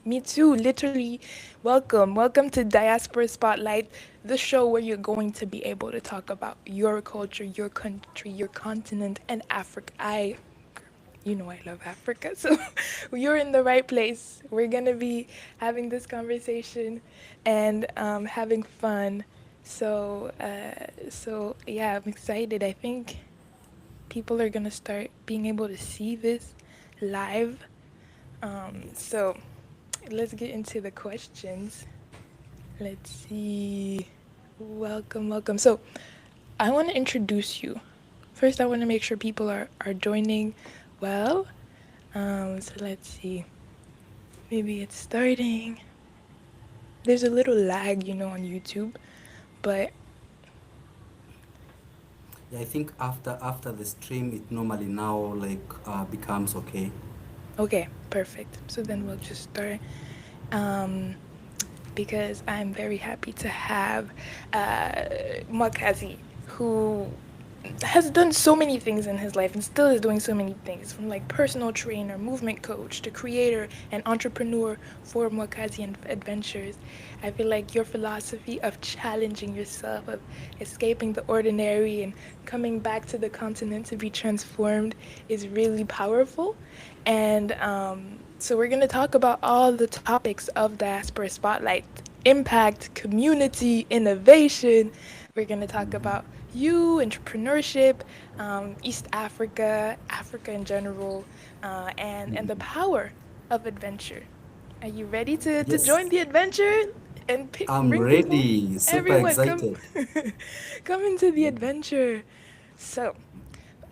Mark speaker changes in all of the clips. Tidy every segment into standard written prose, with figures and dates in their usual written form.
Speaker 1: Me too, literally. Welcome. Welcome to Diaspora Spotlight, the show where you're going to be able to talk about your culture, your country, your continent, and Africa. I love Africa, so you're in the right place. We're going to be having this conversation and having fun. So yeah, I'm excited. I think people are going to start being able to see this live.
Speaker 2: Yes.
Speaker 1: So let's get into the questions. Let's see. Welcome, welcome. So, I want to introduce you. First, I want to make sure people are joining well. So let's see. Maybe it's starting. There's a little lag, on YouTube, but
Speaker 2: Yeah, I think after the stream, it normally now like becomes okay.
Speaker 1: okay, perfect. So then we'll just start. Um, because I'm very happy to have Mwakazi, who has done so many things in his life and still is doing so many things, from like personal trainer, movement coach, to creator and entrepreneur for Mwakazi Adventures. I feel like your philosophy of challenging yourself, of escaping the ordinary and coming back to the continent to be transformed is really powerful. And so we're going to talk about all the topics of Diaspora Spotlight: impact, community, innovation. We're going to talk about you, entrepreneurship, East Africa, Africa in general, and the power of adventure. Are you ready to
Speaker 2: Yes,
Speaker 1: join the adventure and
Speaker 2: I'm
Speaker 1: bring people?
Speaker 2: ready. Super
Speaker 1: Everyone, come,
Speaker 2: excited.
Speaker 1: come into the
Speaker 2: Yeah.
Speaker 1: adventure. So,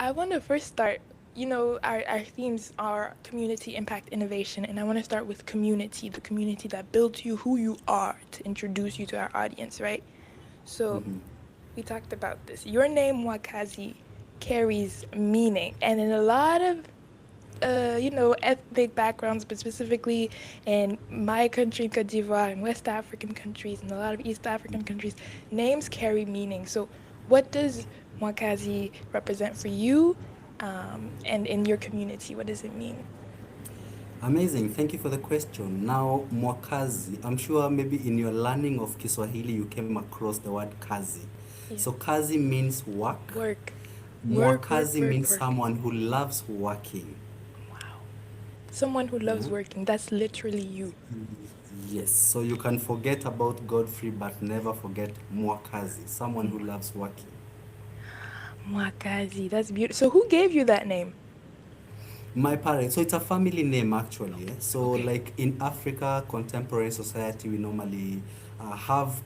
Speaker 1: I want to first start. Our themes are community, impact, innovation, and I want to start with community, the community that builds you who you are, to introduce you to our audience, right? So, we talked about this. Your name, Wakazi, carries meaning, and in a lot of ethnic backgrounds, but specifically in my country, Cote d'Ivoire, and West African countries, and a lot of East African countries, names carry meaning. So, what does Mwakazi represent for you, and in your community? What does it mean?
Speaker 2: Amazing. Thank you for the question. Now, Mwakazi, I'm sure maybe in your learning of Kiswahili, you came across the word kazi.
Speaker 1: Yeah.
Speaker 2: So, kazi means work.
Speaker 1: Work, work, work,
Speaker 2: Mwakazi
Speaker 1: work,
Speaker 2: means
Speaker 1: work.
Speaker 2: someone who loves working.
Speaker 1: Wow. Someone who
Speaker 2: Yeah.
Speaker 1: loves working. That's literally you.
Speaker 2: Yes. So you can forget about Godfrey, but never forget Mwakazi, someone who loves working.
Speaker 1: Mwakazi. That's beautiful. So, who gave you that name?
Speaker 2: My parents, so it's a family name actually. So
Speaker 1: Okay.
Speaker 2: like in Africa, contemporary society, we normally have,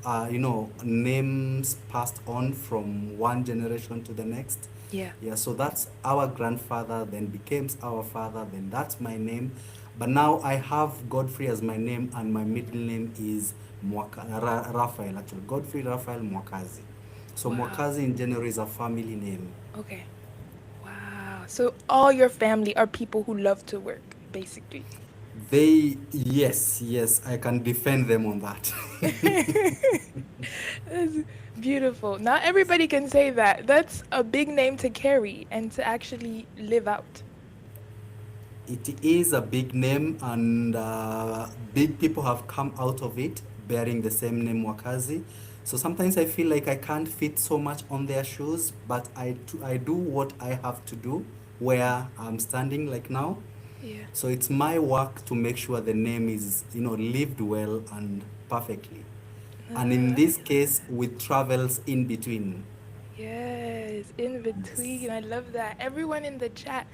Speaker 2: names passed on from one generation to the next.
Speaker 1: Yeah.
Speaker 2: Yeah, so that's our grandfather, then becomes our father, then that's my name. But now I have Godfrey as my name, and my middle name is Raphael, actually. Godfrey Raphael Mwakazi. So
Speaker 1: Wow.
Speaker 2: Mwakazi in general is a family name.
Speaker 1: Okay. Wow. So all your family are people who love to work, basically.
Speaker 2: Yes, I can defend them on that.
Speaker 1: That's beautiful. Not everybody can say that. That's a big name to carry and to actually live out.
Speaker 2: It is a big name, and big people have come out of it bearing the same name Wakazi. So sometimes I feel like I can't fit so much on their shoes, but I do what I have to do where I'm standing like now.
Speaker 1: Yeah.
Speaker 2: So it's my work to make sure the name is, lived well and perfectly. And in
Speaker 1: Uh,
Speaker 2: this case, with travels in between.
Speaker 1: yes, in between.
Speaker 2: Yes.
Speaker 1: I love that. Everyone in the chat,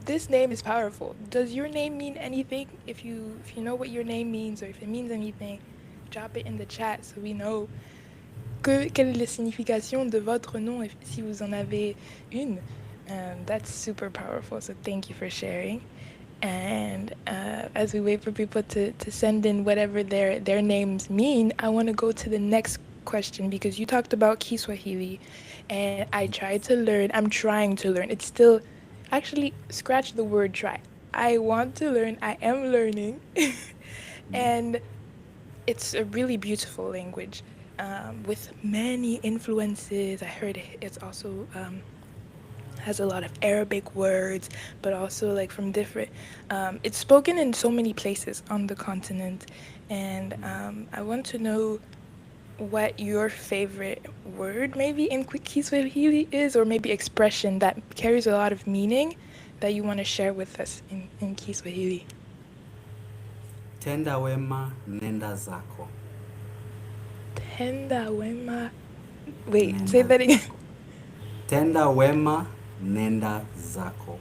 Speaker 1: this name is powerful. Does your name mean anything? If you know what your name means or if it means anything, drop it in the chat so we know quelle est la signification de votre nom if, si vous en avez une. That's super powerful. So thank you for sharing. And as we wait for people to send in whatever their names mean, I want to go to the next question because you talked about Kiswahili, and I tried to learn. I'm trying to learn. It's still, actually, scratch the word try. I want to learn. I am learning, and it's a really beautiful language, with many influences. I heard it's also has a lot of Arabic words, but also like from different. It's spoken in so many places on the continent, and I want to know what your favorite word maybe in Kiswahili is, or maybe expression that carries a lot of meaning that you want to share with us in Kiswahili.
Speaker 2: Tenda wema, nenda zako.
Speaker 1: Tenda wema. Wait, say
Speaker 2: Nenda
Speaker 1: that again.
Speaker 2: zako. Tenda wema, nenda zako.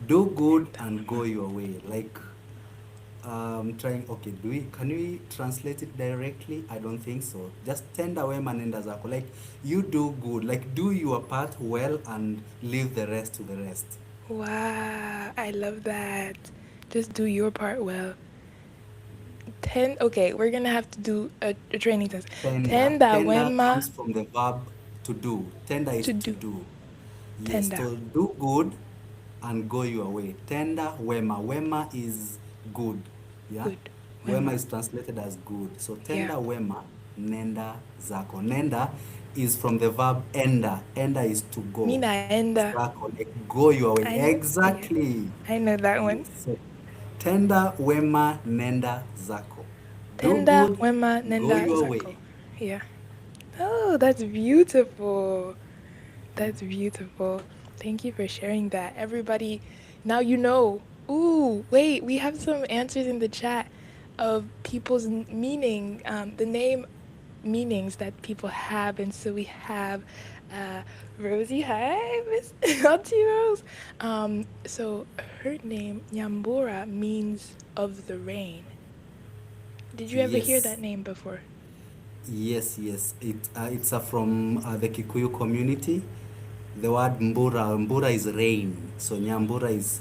Speaker 2: Do good and go your way. Like, trying, okay, can we translate it directly? I don't think so. Just tenda wema, nenda zako. Like, you do good. Like, do your part well and leave the rest to the rest.
Speaker 1: Wow, I love that. Just do your part well. Okay, we're gonna have to do a training test.
Speaker 2: Tenda.
Speaker 1: Tenda
Speaker 2: Tenda
Speaker 1: wema
Speaker 2: comes from the verb to do. Tenda is
Speaker 1: to
Speaker 2: to
Speaker 1: do.
Speaker 2: do. Yes,
Speaker 1: Tenda.
Speaker 2: so do good and go your way. Tenda wema. Wema is good. Yeah?
Speaker 1: Good.
Speaker 2: Wema
Speaker 1: Wema.
Speaker 2: is translated as good. So
Speaker 1: Yeah.
Speaker 2: tenda wema, nenda zako. Nenda is from the verb enda. Enda is to go.
Speaker 1: Mina enda.
Speaker 2: Zako, like go your way.
Speaker 1: Yeah.
Speaker 2: Exactly.
Speaker 1: I know that one.
Speaker 2: Yes. So tenda wema, nenda zako. Do
Speaker 1: Tenda
Speaker 2: good,
Speaker 1: wema
Speaker 2: go
Speaker 1: nenda
Speaker 2: your
Speaker 1: zako.
Speaker 2: way.
Speaker 1: Yeah. Oh, that's beautiful. That's beautiful. Thank you for sharing that. Everybody, now you know. Ooh, wait, we have some answers in the chat of people's meaning, the name meanings that people have. And so we have uh, Rosie. Hi, Miss Auntie Rose. So her name, Nyambura, means of the rain. Did you ever hear
Speaker 2: Yes.
Speaker 1: that name before?
Speaker 2: Yes, yes. It's from the Kikuyu community. The word mbura, mbura is rain. So nyambura is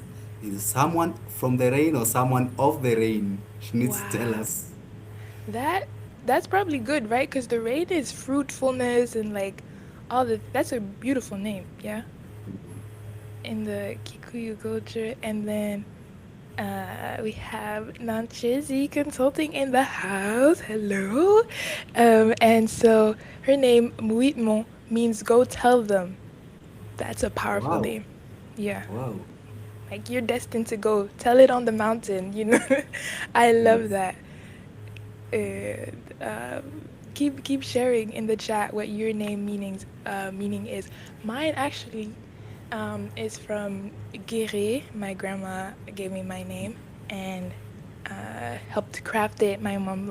Speaker 2: someone from the rain or someone of the rain. She needs to tell
Speaker 1: Wow.
Speaker 2: us.
Speaker 1: That that's probably good, right? Because the rain is fruitfulness and like all the. That's a beautiful name, yeah. In the Kikuyu culture, and then we have Nanchizi Consulting in the house. Hello, and so her name Muitmo means go tell them. That's a powerful
Speaker 2: Wow,
Speaker 1: name. Yeah,
Speaker 2: wow.
Speaker 1: like you're destined to go tell it on the mountain. You know, I love
Speaker 2: Yes.
Speaker 1: that. And keep sharing in the chat what your name meaning is. Mine actually is from Gere. My grandma gave me my name and helped craft it. My mom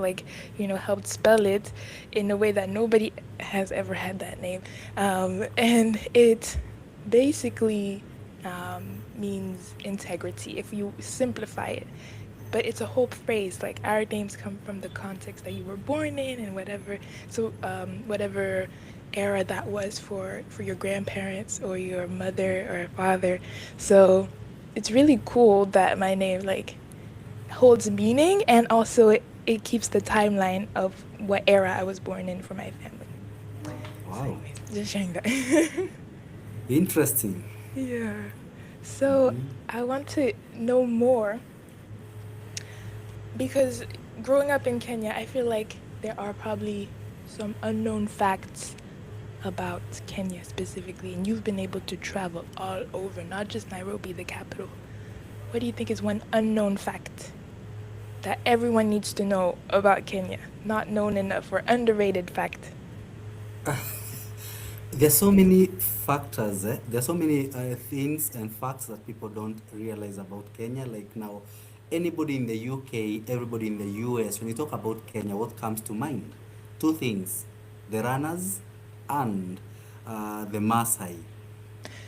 Speaker 1: helped spell it in a way that nobody has ever had that name, and it basically means integrity if you simplify it, but it's a whole phrase. Like our names come from the context that you were born in and whatever. So whatever era that was for your grandparents or your mother or father. So it's really cool that my name like holds meaning, and also it keeps the timeline of what era I was born in for my family. So
Speaker 2: Wow.
Speaker 1: anyways, just sharing that.
Speaker 2: Interesting.
Speaker 1: Yeah. So I want to know more because growing up in Kenya, I feel like there are probably some unknown facts about Kenya specifically, and you've been able to travel all over, not just Nairobi, the capital. What do you think is one unknown fact that everyone needs to know about Kenya? Not known enough or underrated fact?
Speaker 2: There's so many factors. There's so many things and facts that people don't realize about Kenya. Like now, anybody in the UK, everybody in the US, when you talk about Kenya, what comes to mind? Two things: the runners and the Maasai.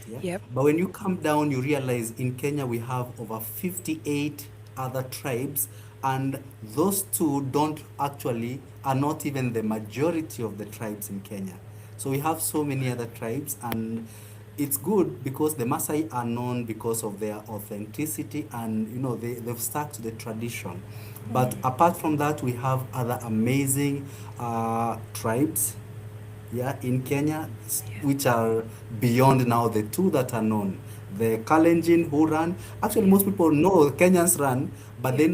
Speaker 2: Yeah.
Speaker 1: Yep.
Speaker 2: But when you come down, you realize in Kenya we have over 58 other tribes, and those two don't actually are not even the majority of the tribes in Kenya. So we have so many other tribes, and it's good because the Maasai are known because of their authenticity, and they've stuck to the tradition. But apart from that, we have other amazing tribes, yeah, in Kenya,
Speaker 1: Yeah.
Speaker 2: which are beyond now the two that are known. The Kalenjin who run, actually most people know Kenyans run, but
Speaker 1: Yeah.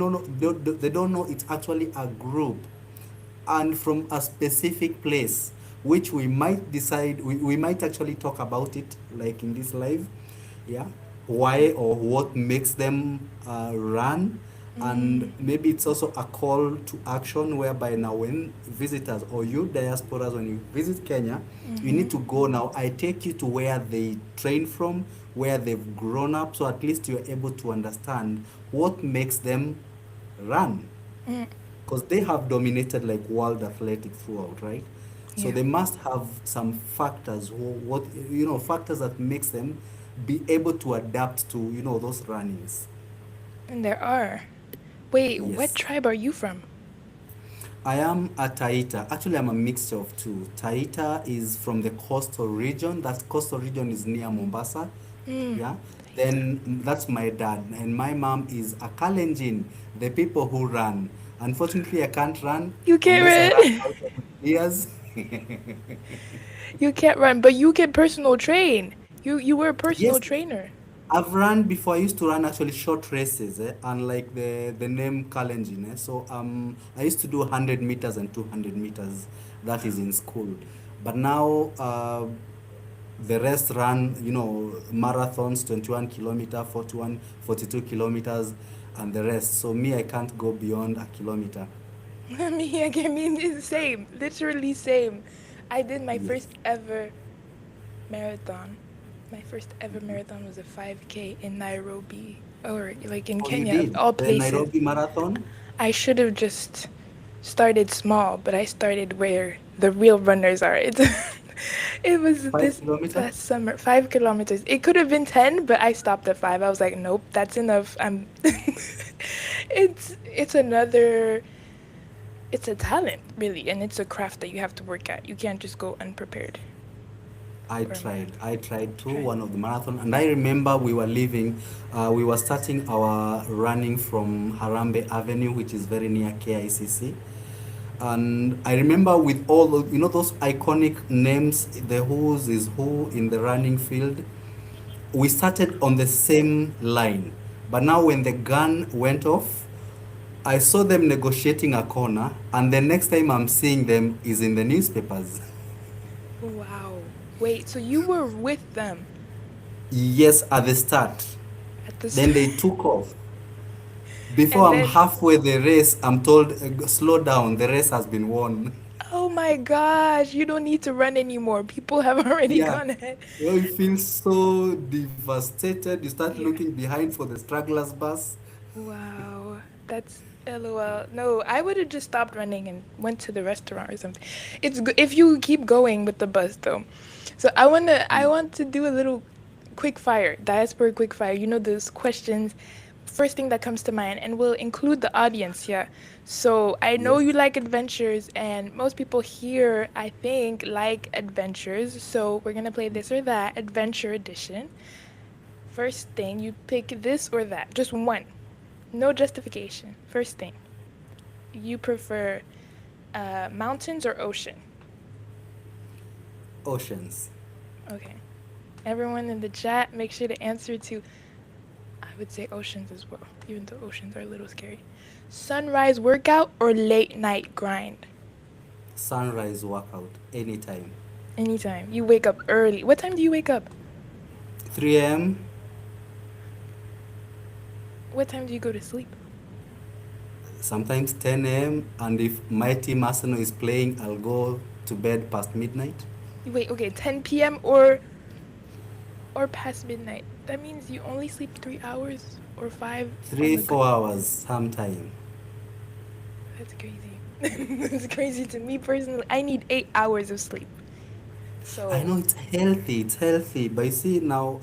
Speaker 2: they don't know it's actually a group and from a specific place, which we might decide, we might actually talk about it like in this live. Yeah, why or what makes them run, and
Speaker 1: Mm,
Speaker 2: maybe it's also a call to action whereby now when visitors or you diasporas, when you visit Kenya, you
Speaker 1: mm-hmm.
Speaker 2: need to go. Now I take you to where they train from, where they've grown up, so at least you're able to understand what makes them run,
Speaker 1: Mm,
Speaker 2: because they have dominated like world athletics throughout, right? So
Speaker 1: yeah.
Speaker 2: they must have some factors, what factors that makes them be able to adapt to those runnings.
Speaker 1: And there are. Wait, what
Speaker 2: Yes,
Speaker 1: tribe are you from?
Speaker 2: I am a Taita. Actually, I'm a mixture of two. Taita is from the coastal region. That coastal region is near Mombasa.
Speaker 1: Mm,
Speaker 2: Yeah.
Speaker 1: Taita.
Speaker 2: Then that's my dad, and my mom is a Kalenjin, the people who run. Unfortunately, I can't run
Speaker 1: You
Speaker 2: unless I
Speaker 1: can't
Speaker 2: run
Speaker 1: run.
Speaker 2: out of ideas.
Speaker 1: You can't run, but you can personal train. You were a personal
Speaker 2: Yes,
Speaker 1: trainer.
Speaker 2: I've run before. I used to run actually short races, unlike the name Kalenjin. So I used to do 100 meters and 200 meters. That is in school. But now the rest run, marathons, 21 kilometer, 41, 42 kilometers, and the rest. So me, I can't go beyond a kilometer.
Speaker 1: I mean, it's same. Literally same. I did my
Speaker 2: Yes.
Speaker 1: first ever marathon. My first ever marathon was a 5K in Nairobi, or like in
Speaker 2: Oh, you
Speaker 1: Kenya, of
Speaker 2: did
Speaker 1: all
Speaker 2: the
Speaker 1: places.
Speaker 2: Nairobi Marathon?
Speaker 1: I should have just started small, but I started where the real runners are. It was
Speaker 2: 5 kilometer?
Speaker 1: past summer, 5 kilometers. It could have been 10, but I stopped at five. I was like, nope, that's enough. It's another. It's a talent, really, and it's a craft that you have to work at. You can't just go unprepared
Speaker 2: I
Speaker 1: for a
Speaker 2: tried.
Speaker 1: marathon.
Speaker 2: I tried too,
Speaker 1: Tried.
Speaker 2: one of the marathon. And I remember we were leaving, we were starting our running from Harambe Avenue, which is very near KICC. And I remember with all the, those iconic names, the who's is who in the running field, we started on the same line. But now when the gun went off, I saw them negotiating a corner, and the next time I'm seeing them is in the newspapers.
Speaker 1: Wow. Wait, so you were with them
Speaker 2: Yes, at the start.
Speaker 1: at the
Speaker 2: Then
Speaker 1: start,
Speaker 2: they took off. Before
Speaker 1: and
Speaker 2: I'm
Speaker 1: then
Speaker 2: halfway the race, I'm told, slow down, the race has been won."
Speaker 1: oh my gosh, you don't need to run anymore. People have already
Speaker 2: Yeah.
Speaker 1: gone ahead.
Speaker 2: You feel so devastated. You start
Speaker 1: Yeah.
Speaker 2: looking behind for the stragglers bus.
Speaker 1: Wow. That's LOL. No, I would have just stopped running and went to the restaurant or something. It's good if you keep going with the bus though. So I want to do a little quick fire, diaspora quick fire. You know those questions, first thing that comes to mind, and we'll include the audience here. So I know
Speaker 2: Yes.
Speaker 1: you like adventures, and most people here, I think, like adventures. So we're gonna play this or that adventure edition. First thing, you pick this or that, just one. No justification. First thing, you prefer mountains or ocean?
Speaker 2: Oceans.
Speaker 1: Okay. Everyone in the chat, make sure to answer to, I would say oceans as well, even though oceans are a little scary. Sunrise workout or late night grind?
Speaker 2: Sunrise workout. Anytime.
Speaker 1: Anytime. You wake up early. What time do you wake up?
Speaker 2: 3 a.m.
Speaker 1: What time do you go to sleep?
Speaker 2: Sometimes 10 a.m. And if my team Arsenal is playing, I'll go to bed past midnight.
Speaker 1: You wait, okay, 10 p.m. or past midnight. That means you only sleep 3 hours or five on
Speaker 2: Three,
Speaker 1: the good.
Speaker 2: 4 hours sometime.
Speaker 1: That's crazy. That's crazy to me personally. I need 8 hours of sleep.
Speaker 2: I
Speaker 1: So,
Speaker 2: know it's healthy, but you see now,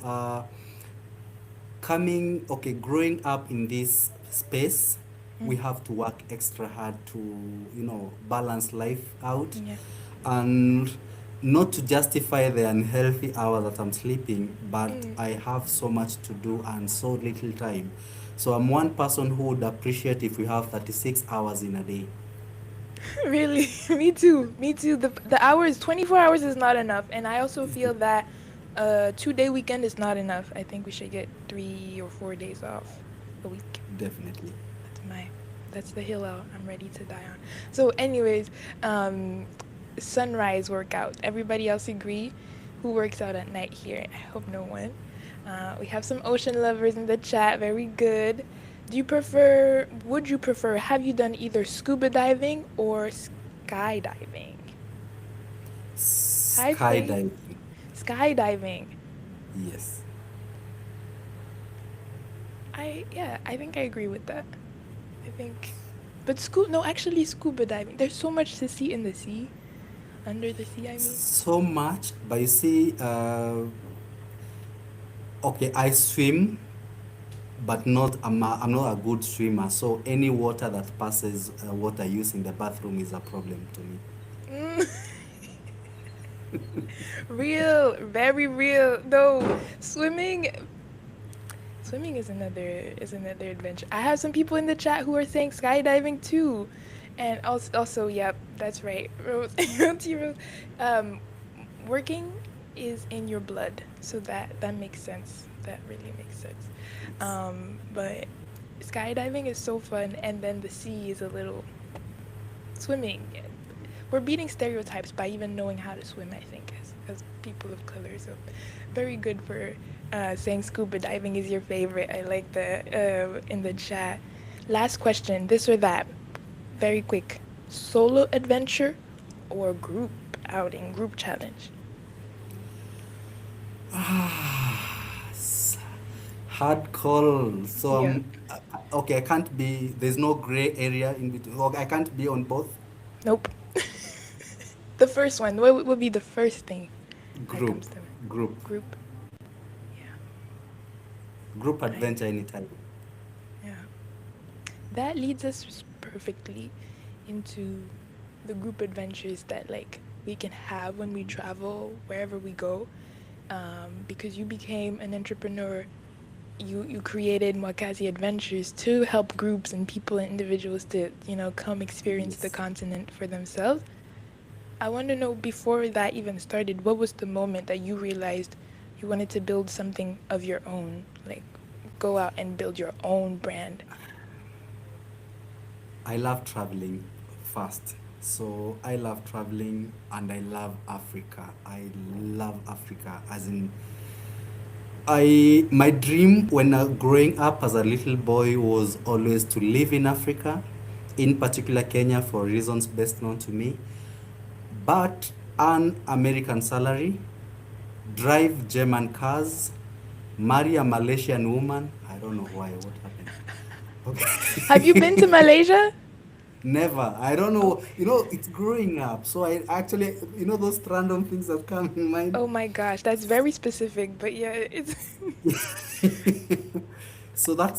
Speaker 2: growing up in this space, we
Speaker 1: mm,
Speaker 2: have to work extra hard to, balance life out,
Speaker 1: yeah.
Speaker 2: and not to justify the unhealthy hour that I'm sleeping, but
Speaker 1: Mm.
Speaker 2: I have so much to do and so little time. So I'm one person who would appreciate if we have 36 hours in a day.
Speaker 1: Really, me too. Me too. The hours, 24 hours is not enough, and I also feel that a 2 day weekend is not enough. I think we should get 3 or 4 days off a week.
Speaker 2: Definitely.
Speaker 1: That's my that's the hill I'm ready to die on. So anyways, um sunrise workout. Everybody else agree? Who works out at night here? I hope no one. We have some ocean lovers in the chat. Very good. Would you prefer, have you done either scuba diving or skydiving? Hi, Faith.
Speaker 2: Skydiving.
Speaker 1: Skydiving.
Speaker 2: Yes.
Speaker 1: Yeah, I think I agree with that. I think, but no, actually, scuba diving. There's so much to see in the sea, under the sea. I mean,
Speaker 2: So much, but you see, okay, I swim, but I'm not a good swimmer. So any water that passes what I use in the bathroom is a problem to me.
Speaker 1: mm, real, very real. No, swimming is another adventure. I have some people in the chat who are saying skydiving too, and also, yep, that's right. Rose, Rose, um, working is in your blood, so that makes sense. That really makes sense.
Speaker 2: Yes.
Speaker 1: But skydiving is so fun, and then the sea is a little swimming. We're beating stereotypes by even knowing how to swim. I think as people of color, so very good for saying scuba diving is your favorite. I like that in the chat. Last question: this or that? Very quick. Solo adventure or group outing, group challenge?
Speaker 2: S- Hard call. So
Speaker 1: Yeah.
Speaker 2: okay. I can't be. There's no gray area in between. Okay, I can't be on both.
Speaker 1: Nope. The first one. What would be the first thing that
Speaker 2: Group,
Speaker 1: comes to mind?
Speaker 2: group,
Speaker 1: Group. Yeah.
Speaker 2: group
Speaker 1: I
Speaker 2: adventure anytime.
Speaker 1: yeah. That leads us perfectly into the group adventures that we can have when we travel wherever we go. Because you became an entrepreneur, you created Mwakazi Adventures to help groups and people and individuals to come experience the
Speaker 2: Yes.
Speaker 1: continent for themselves. I want to know, before that even started, what was the moment that you realized you wanted to build something of your own, like go out and build your own brand?
Speaker 2: I love traveling first. So I love traveling and I love Africa. I love Africa as in my dream when growing up as a little boy was always to live in Africa, in particular Kenya for reasons best known to me, but earn American salary, drive German cars, marry a Malaysian woman. I don't know why, what happened.
Speaker 1: Have you been to
Speaker 2: Okay.
Speaker 1: Malaysia?
Speaker 2: Never. I don't
Speaker 1: Oh,
Speaker 2: know. It's growing up. So I actually, those random things that come in mind.
Speaker 1: oh my gosh, that's very specific, but yeah, it's
Speaker 2: So that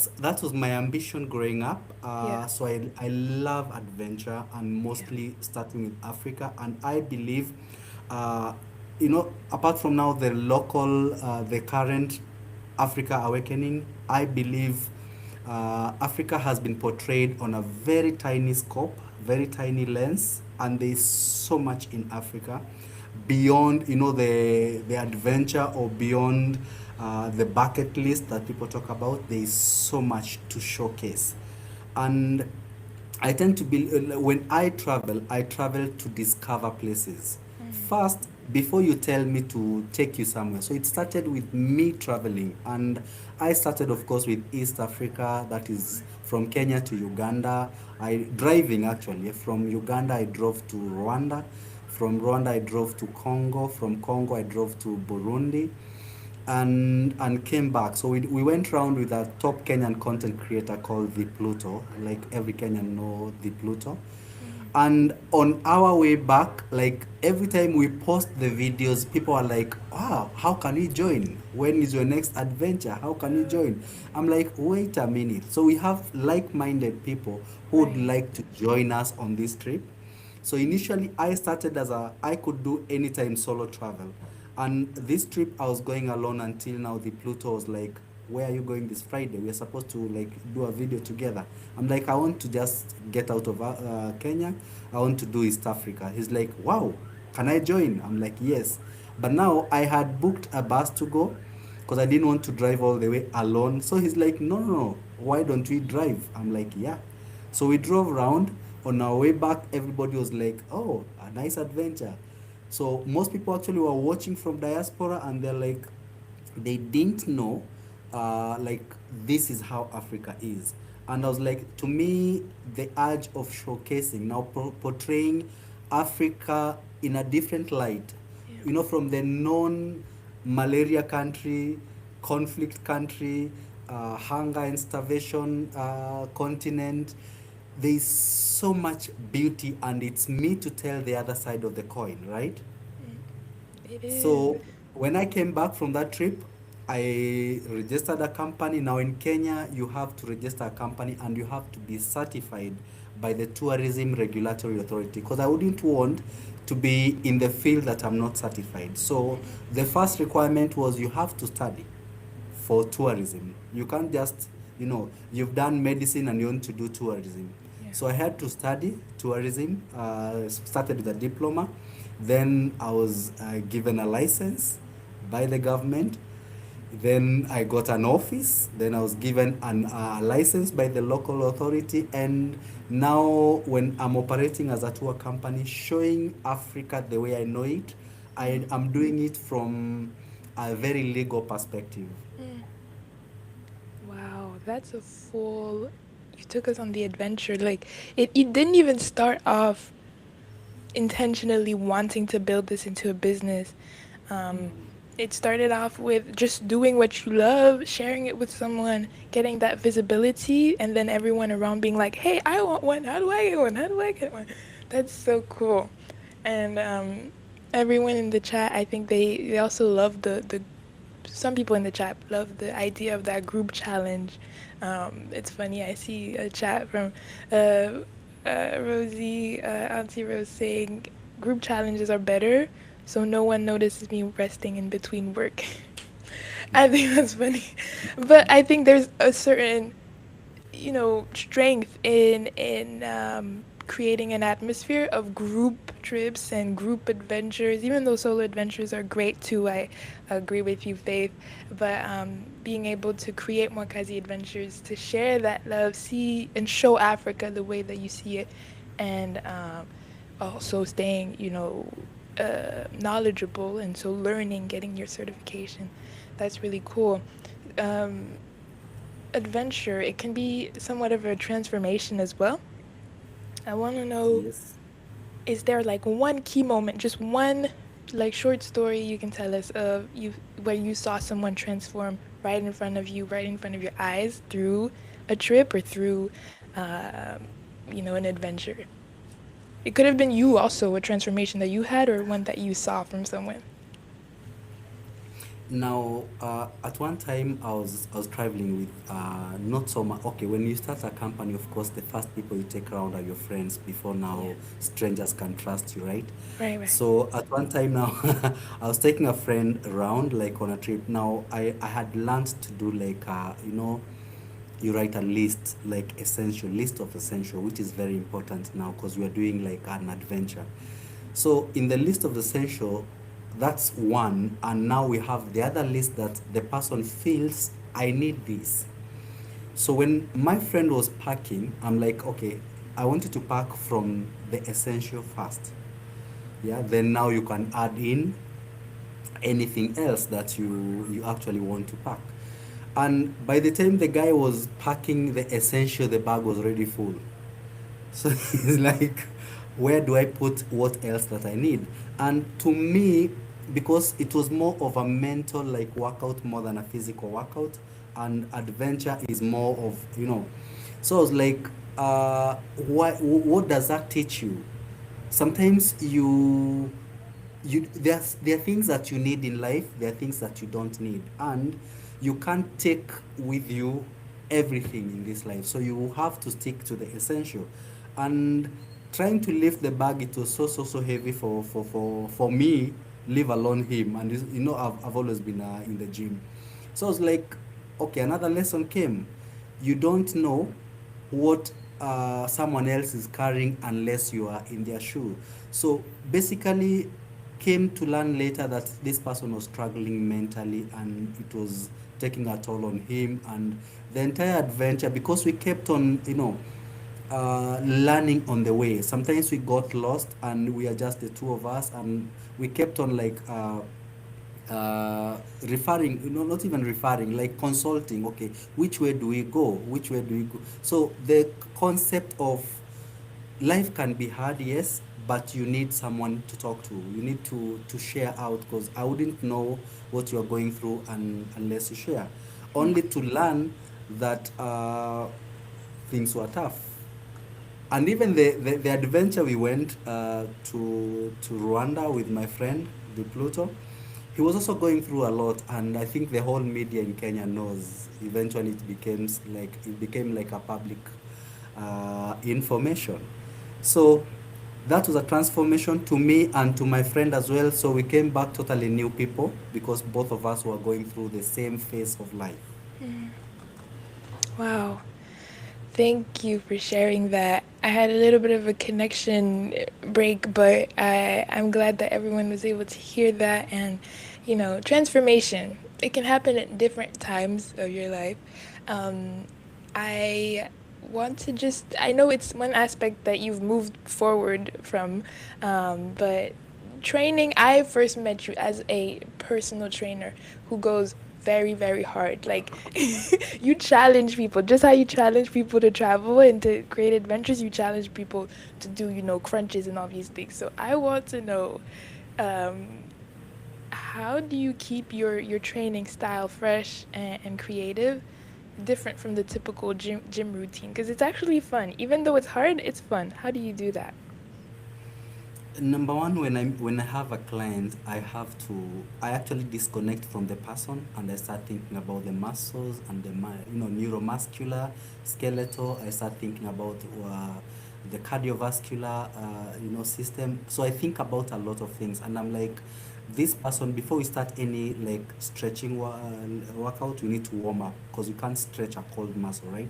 Speaker 2: was my ambition growing up.
Speaker 1: yeah,
Speaker 2: So I love adventure and
Speaker 1: yeah.
Speaker 2: mostly starting with Africa. And I believe, apart from now the current Africa awakening, I believe Africa has been portrayed on a very tiny scope, very tiny lens, and there is so much in Africa beyond the adventure or beyond the bucket list that people talk about. There is so much to showcase, and I tend to be when I travel to discover places
Speaker 1: Mm,
Speaker 2: first before you tell me to take you somewhere. So it started with me traveling, and I started, of course, with East Africa, that is from Kenya to Uganda. I driving actually from Uganda, I drove to Rwanda. From Rwanda, I drove to Congo. From Congo, I drove to Burundi and came back. So we went around with a top Kenyan content creator called the Pluto. Like every Kenyan know the Pluto.
Speaker 1: mm,
Speaker 2: And on our way back, like every time we post the videos, people are like, wow, how can we join? When is your next adventure? How can we join? I'm like, wait a minute. So we have like-minded people who would
Speaker 1: right.
Speaker 2: like to join us on this trip. So initially, I started I could do anytime solo travel. And this trip, I was going alone until now. The Pluto was like, where are you going this Friday? We're supposed to like do a video together. I'm like, I want to just get out of Kenya. I want to do East Africa. He's like, wow, can I join? I'm like, yes. But now I had booked a bus to go because I didn't want to drive all the way alone. So he's like, no, no, no. Why don't we drive? I'm like, yeah. So we drove around. On our way back, everybody was like, oh, a nice adventure. So most people actually were watching from diaspora and they're like, they didn't know like this is how Africa is. And I was like, to me, the urge of showcasing now portraying Africa in a different light,
Speaker 1: Yeah.
Speaker 2: from the known malaria country, conflict country, hunger and starvation continent. There's so much beauty, and it's me to tell the other side of the coin, right?
Speaker 1: Mm. It is.
Speaker 2: So when I came back from that trip, I registered a company. Now in Kenya, you have to register a company and you have to be certified by the Tourism Regulatory Authority, because I wouldn't want to be in the field that I'm not certified. So the first requirement was you have to study for tourism. You can't just, you've done medicine and you want to do tourism.
Speaker 1: Yeah.
Speaker 2: So I had to study tourism, started with a diploma. Then I was given a license by the government. Then I got an office. Then I was given a license by the local authority. And now, when I'm operating as a tour company, showing Africa the way I know it,
Speaker 1: Mm.
Speaker 2: I'm doing it from a very legal perspective.
Speaker 1: Mm. Wow, that's a full. You took us on the adventure. Like it didn't even start off intentionally wanting to build this into a business. Um, it started off with just doing what you love, sharing it with someone, getting that visibility, and then everyone around being like, "Hey, I want one. How do I get one? How do I get one?" That's so cool. And everyone in the chat, I think they also love the some people in the chat love the idea of that group challenge. It's funny. I see a chat from uh, Rosie, Auntie Rose saying group challenges are better, so no one notices me resting in between work. I think that's funny, but I think there's a certain strength in creating an atmosphere of group trips and group adventures, even though solo adventures are great too. I agree with you, Faith. But being able to create Mwakazi adventures, to share that love, see and show Africa the way that you see it, and also staying, knowledgeable, and so learning, getting your certification. That's really cool. Um, Adventure, it can be somewhat of a transformation as well. I want to know,
Speaker 2: Yes.
Speaker 1: is there like one key moment, just one like short story you can tell us of you where you saw someone transform right in front of you, right in front of your eyes through a trip or through, um, an adventure? It could have been you also, a transformation that you had or one that you saw from someone.
Speaker 2: Now, at one time, I was traveling with not so much. Okay, when you start a company, of course, the first people you take around are your friends. Before
Speaker 1: Yeah.
Speaker 2: now, strangers can trust you, right?
Speaker 1: Right, right.
Speaker 2: So at one time now, I was taking a friend around like on a trip. Now I had learned to do like you write a list, like essential list of essential, which is very important now because we are doing like an adventure. So in the list of the essential, that's one, and now we have the other list that the person feels I need this. So when my friend was packing, I'm like, okay, I want you to pack from the essential first. Yeah, then now you can add in anything else that you actually want to pack. And by the time the guy was packing the essential, the bag was already full. So he's like, where do I put what else that I need? And to me, because it was more of a mental like workout more than a physical workout, and adventure is more of, So I was like, what does that teach you? Sometimes there are things that you need in life, there are things that you don't need, and you can't take with you everything in this life, so you have to stick to the essential. And trying to lift the bag, it was so heavy for me, leave alone him. And I've always been in the gym, so I was like, okay, another lesson came. You don't know what someone else is carrying unless you are in their shoe. So basically, came to learn later that this person was struggling mentally and it was taking a toll on him. And the entire adventure, because we kept on, learning on the way. Sometimes we got lost and we are just the two of us, and we kept on like referring, no, not even referring, like consulting. Okay, which way do we go? Which way do we go? So the concept of life can be hard, yes, but you need someone to talk to. You need to share out, because I wouldn't know what you are going through unless you share. Only to learn that things were tough. And even the adventure we went to Rwanda with my friend, the Pluto, he was also going through a lot, and I think the whole media in Kenya knows. Eventually, it became like a public information. So that was a transformation to me and to my friend as well. So we came back totally new people because both of us were going through the same phase of life.
Speaker 1: Wow. Thank you for sharing that. I had a little bit of a connection break, but I'm glad that everyone was able to hear that. And, transformation, it can happen at different times of your life. Um, I want to I know it's one aspect that you've moved forward from, but training, I first met you as a personal trainer who goes very, very hard. Like, you challenge people, just how you challenge people to travel and to create adventures, you challenge people to do, crunches and all these things. So I want to know, um, how do you keep your training style fresh and creative, different from the typical gym routine? Because it's actually fun. Even though it's hard, it's fun. How do you do that?
Speaker 2: Number one, when I have a client, I actually disconnect from the person and I start thinking about the muscles and neuromuscular, skeletal. I start thinking about the cardiovascular system. So I think about a lot of things, and I'm like, this person, before we start any like stretching workout, we need to warm up because you can't stretch a cold muscle, right?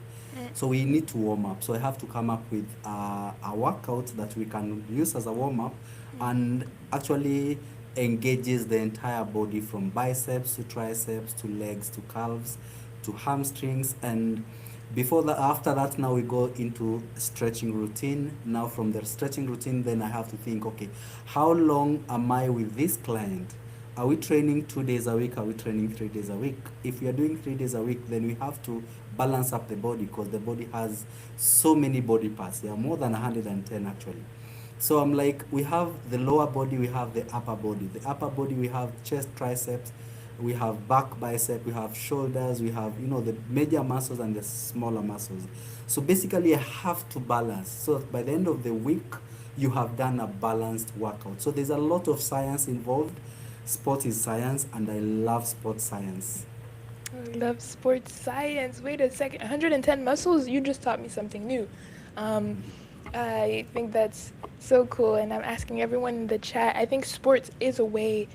Speaker 2: So we need to warm up. So I have to come up with a workout that we can use as a warm up and actually engages the entire body, from biceps to triceps to legs to calves to hamstrings. And before that, after that, now we go into stretching routine. Now from the stretching routine, then I have to think, okay, how long am I with this client? Are we training 2 days a week? Are we training 3 days a week? If we are doing 3 days a week, then we have to balance up the body, because the body has so many body parts. There are more than 110 actually. So I'm like, we have the lower body, we have the upper body. The upper body, we have chest, triceps, we have back bicep, we have shoulders, we have, the major muscles and the smaller muscles. So basically, I have to balance. So by the end of the week, you have done a balanced workout. So there's a lot of science involved. Sport is science, and I love sports science.
Speaker 1: I love sports science. Wait a second. 110 muscles? You just taught me something new. Um, I think that's so cool. And I'm asking everyone in the chat. I think sports is a way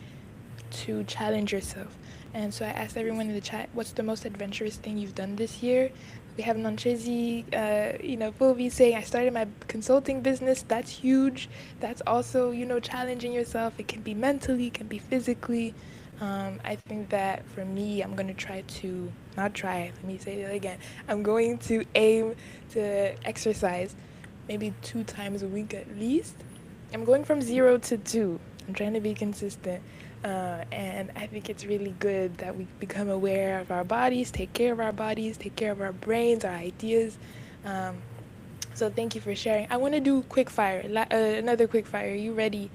Speaker 1: to challenge yourself. And so I asked everyone in the chat, what's the most adventurous thing you've done this year? We have Nonchezi, Fulvi saying, I started my consulting business. That's huge. That's also, challenging yourself. It can be mentally, it can be physically. I think that for me, I'm going to try to, not try, let me say that again. I'm going to aim to exercise maybe 2 times a week at least. I'm going from 0 to 2. I'm trying to be consistent. And I think it's really good that we become aware of our bodies, take care of our bodies, take care of our brains, our ideas. Um, so thank you for sharing. I want to do quick fire, another quick fire. Are you ready?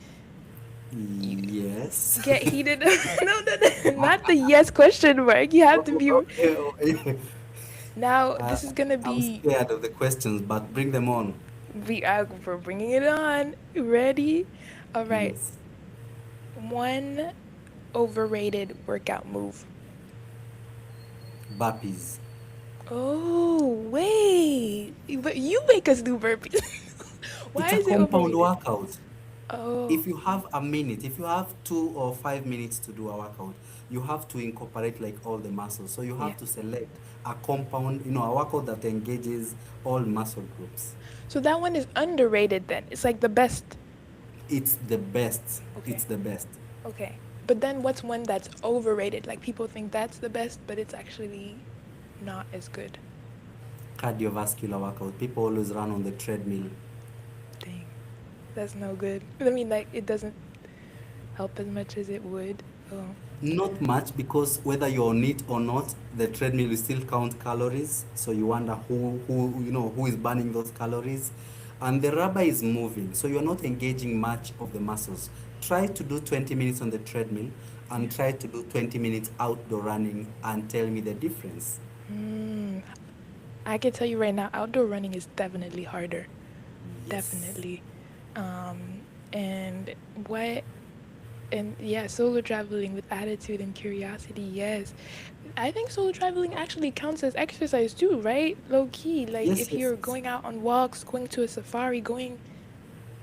Speaker 1: You
Speaker 2: Yes.
Speaker 1: get heated. No, not the yes question mark. You have to be.
Speaker 2: Okay, okay.
Speaker 1: Now,
Speaker 2: Uh,
Speaker 1: this is going to
Speaker 2: I'm
Speaker 1: be.
Speaker 2: scared of the questions, but bring them on.
Speaker 1: We're bringing it on. Ready? All right.
Speaker 2: Yes.
Speaker 1: One overrated workout move.
Speaker 2: Burpees.
Speaker 1: Oh, wait. But you make us do burpees. Why
Speaker 2: It's a
Speaker 1: is it
Speaker 2: compound
Speaker 1: overrated?
Speaker 2: workout.
Speaker 1: Oh,
Speaker 2: If you have a minute, if you have 2 or 5 minutes to do a workout, you have to incorporate like all the muscles. So you
Speaker 1: yeah.
Speaker 2: have to select a compound, a workout that engages all muscle groups.
Speaker 1: So that one is underrated then. It's like the best.
Speaker 2: It's the best. It's
Speaker 1: Okay.
Speaker 2: the best.
Speaker 1: Okay. But then what's one that's overrated? Like people think that's the best, but it's actually not as good.
Speaker 2: Cardiovascular workout. People always run on the treadmill.
Speaker 1: Dang. That's no good. I mean, like, it doesn't help as much as it would. Oh,
Speaker 2: Not much, because whether you're on it or not, the treadmill will still count calories. So you wonder who is burning those calories. And the rubber is moving, so you're not engaging much of the muscles. Try to do 20 minutes on the treadmill
Speaker 1: yeah.
Speaker 2: and try to do 20 minutes outdoor running and tell me the difference.
Speaker 1: Mm, I can tell you right now, outdoor running is definitely harder.
Speaker 2: Yes.
Speaker 1: Definitely. And what and yeah, solo traveling with attitude and curiosity, yes. I think solo traveling actually counts as exercise too, right? Low key. Like
Speaker 2: Yes,
Speaker 1: if
Speaker 2: yes,
Speaker 1: you're
Speaker 2: yes.
Speaker 1: going out on walks, going to a safari, going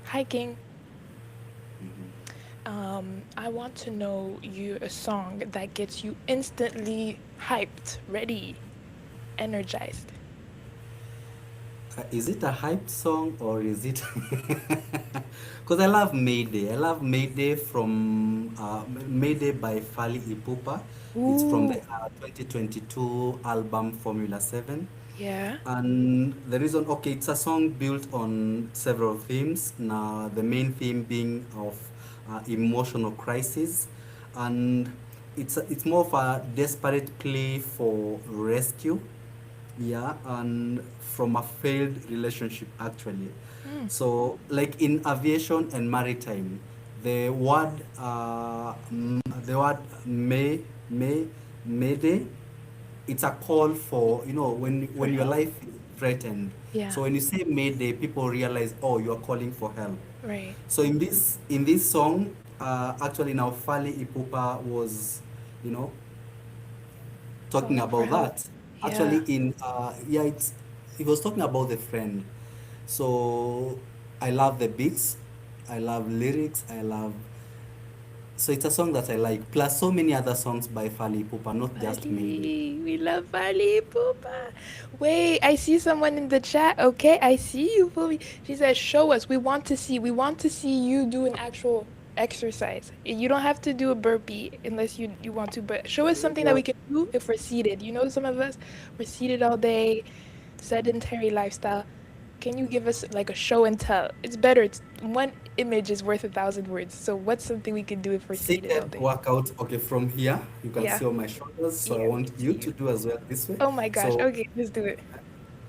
Speaker 1: hiking, I want to know you a song that gets you instantly hyped, ready, energized.
Speaker 2: Is it a hype song or is it? Because I love Mayday. I love Mayday from Mayday by Fali Ipupa. It's from the
Speaker 1: Ooh,
Speaker 2: 2022 album Formula 7.
Speaker 1: yeah.
Speaker 2: And the reason, okay, it's a song built on several themes. Now, the main theme being of emotional crisis, and it's more of a desperate plea for rescue, yeah, and from a failed relationship actually.
Speaker 1: Mm,
Speaker 2: So like in aviation and maritime, the word may mayday, it's a call for,
Speaker 1: for
Speaker 2: when your
Speaker 1: help.
Speaker 2: life is threatened.
Speaker 1: Yeah,
Speaker 2: So when you say mayday, people realize, oh, you are calling for help.
Speaker 1: right.
Speaker 2: So in this song, actually now Fali Ipupa was, you know talking
Speaker 1: Calling for
Speaker 2: about
Speaker 1: help.
Speaker 2: that. Actually,
Speaker 1: Yeah.
Speaker 2: he was talking about the friend. So I love the beats, I love lyrics, so it's a song that I like. Plus so many other songs by Fali Ipupa, not just Mayday.
Speaker 1: Fali, we love Fali Pupa. Wait, I see someone in the chat. Okay, I see you, Fully. She says, "Show us. We want to see you do an actual exercise. You don't have to do a burpee unless you want to, but show us something that
Speaker 2: Yeah.
Speaker 1: we can do if we're seated. You know, some of us we're seated all day, sedentary lifestyle. Can you give us like a show and tell? It's better. It's one image is worth a thousand words. So what's something we can do if we're seated all
Speaker 2: Seated
Speaker 1: day?
Speaker 2: workout. Okay, from here you can
Speaker 1: Yeah,
Speaker 2: see all my shoulders. So I
Speaker 1: yeah, we
Speaker 2: want
Speaker 1: can see
Speaker 2: you
Speaker 1: you.
Speaker 2: to do as well this way.
Speaker 1: Oh my gosh.
Speaker 2: So
Speaker 1: Okay, let's do it.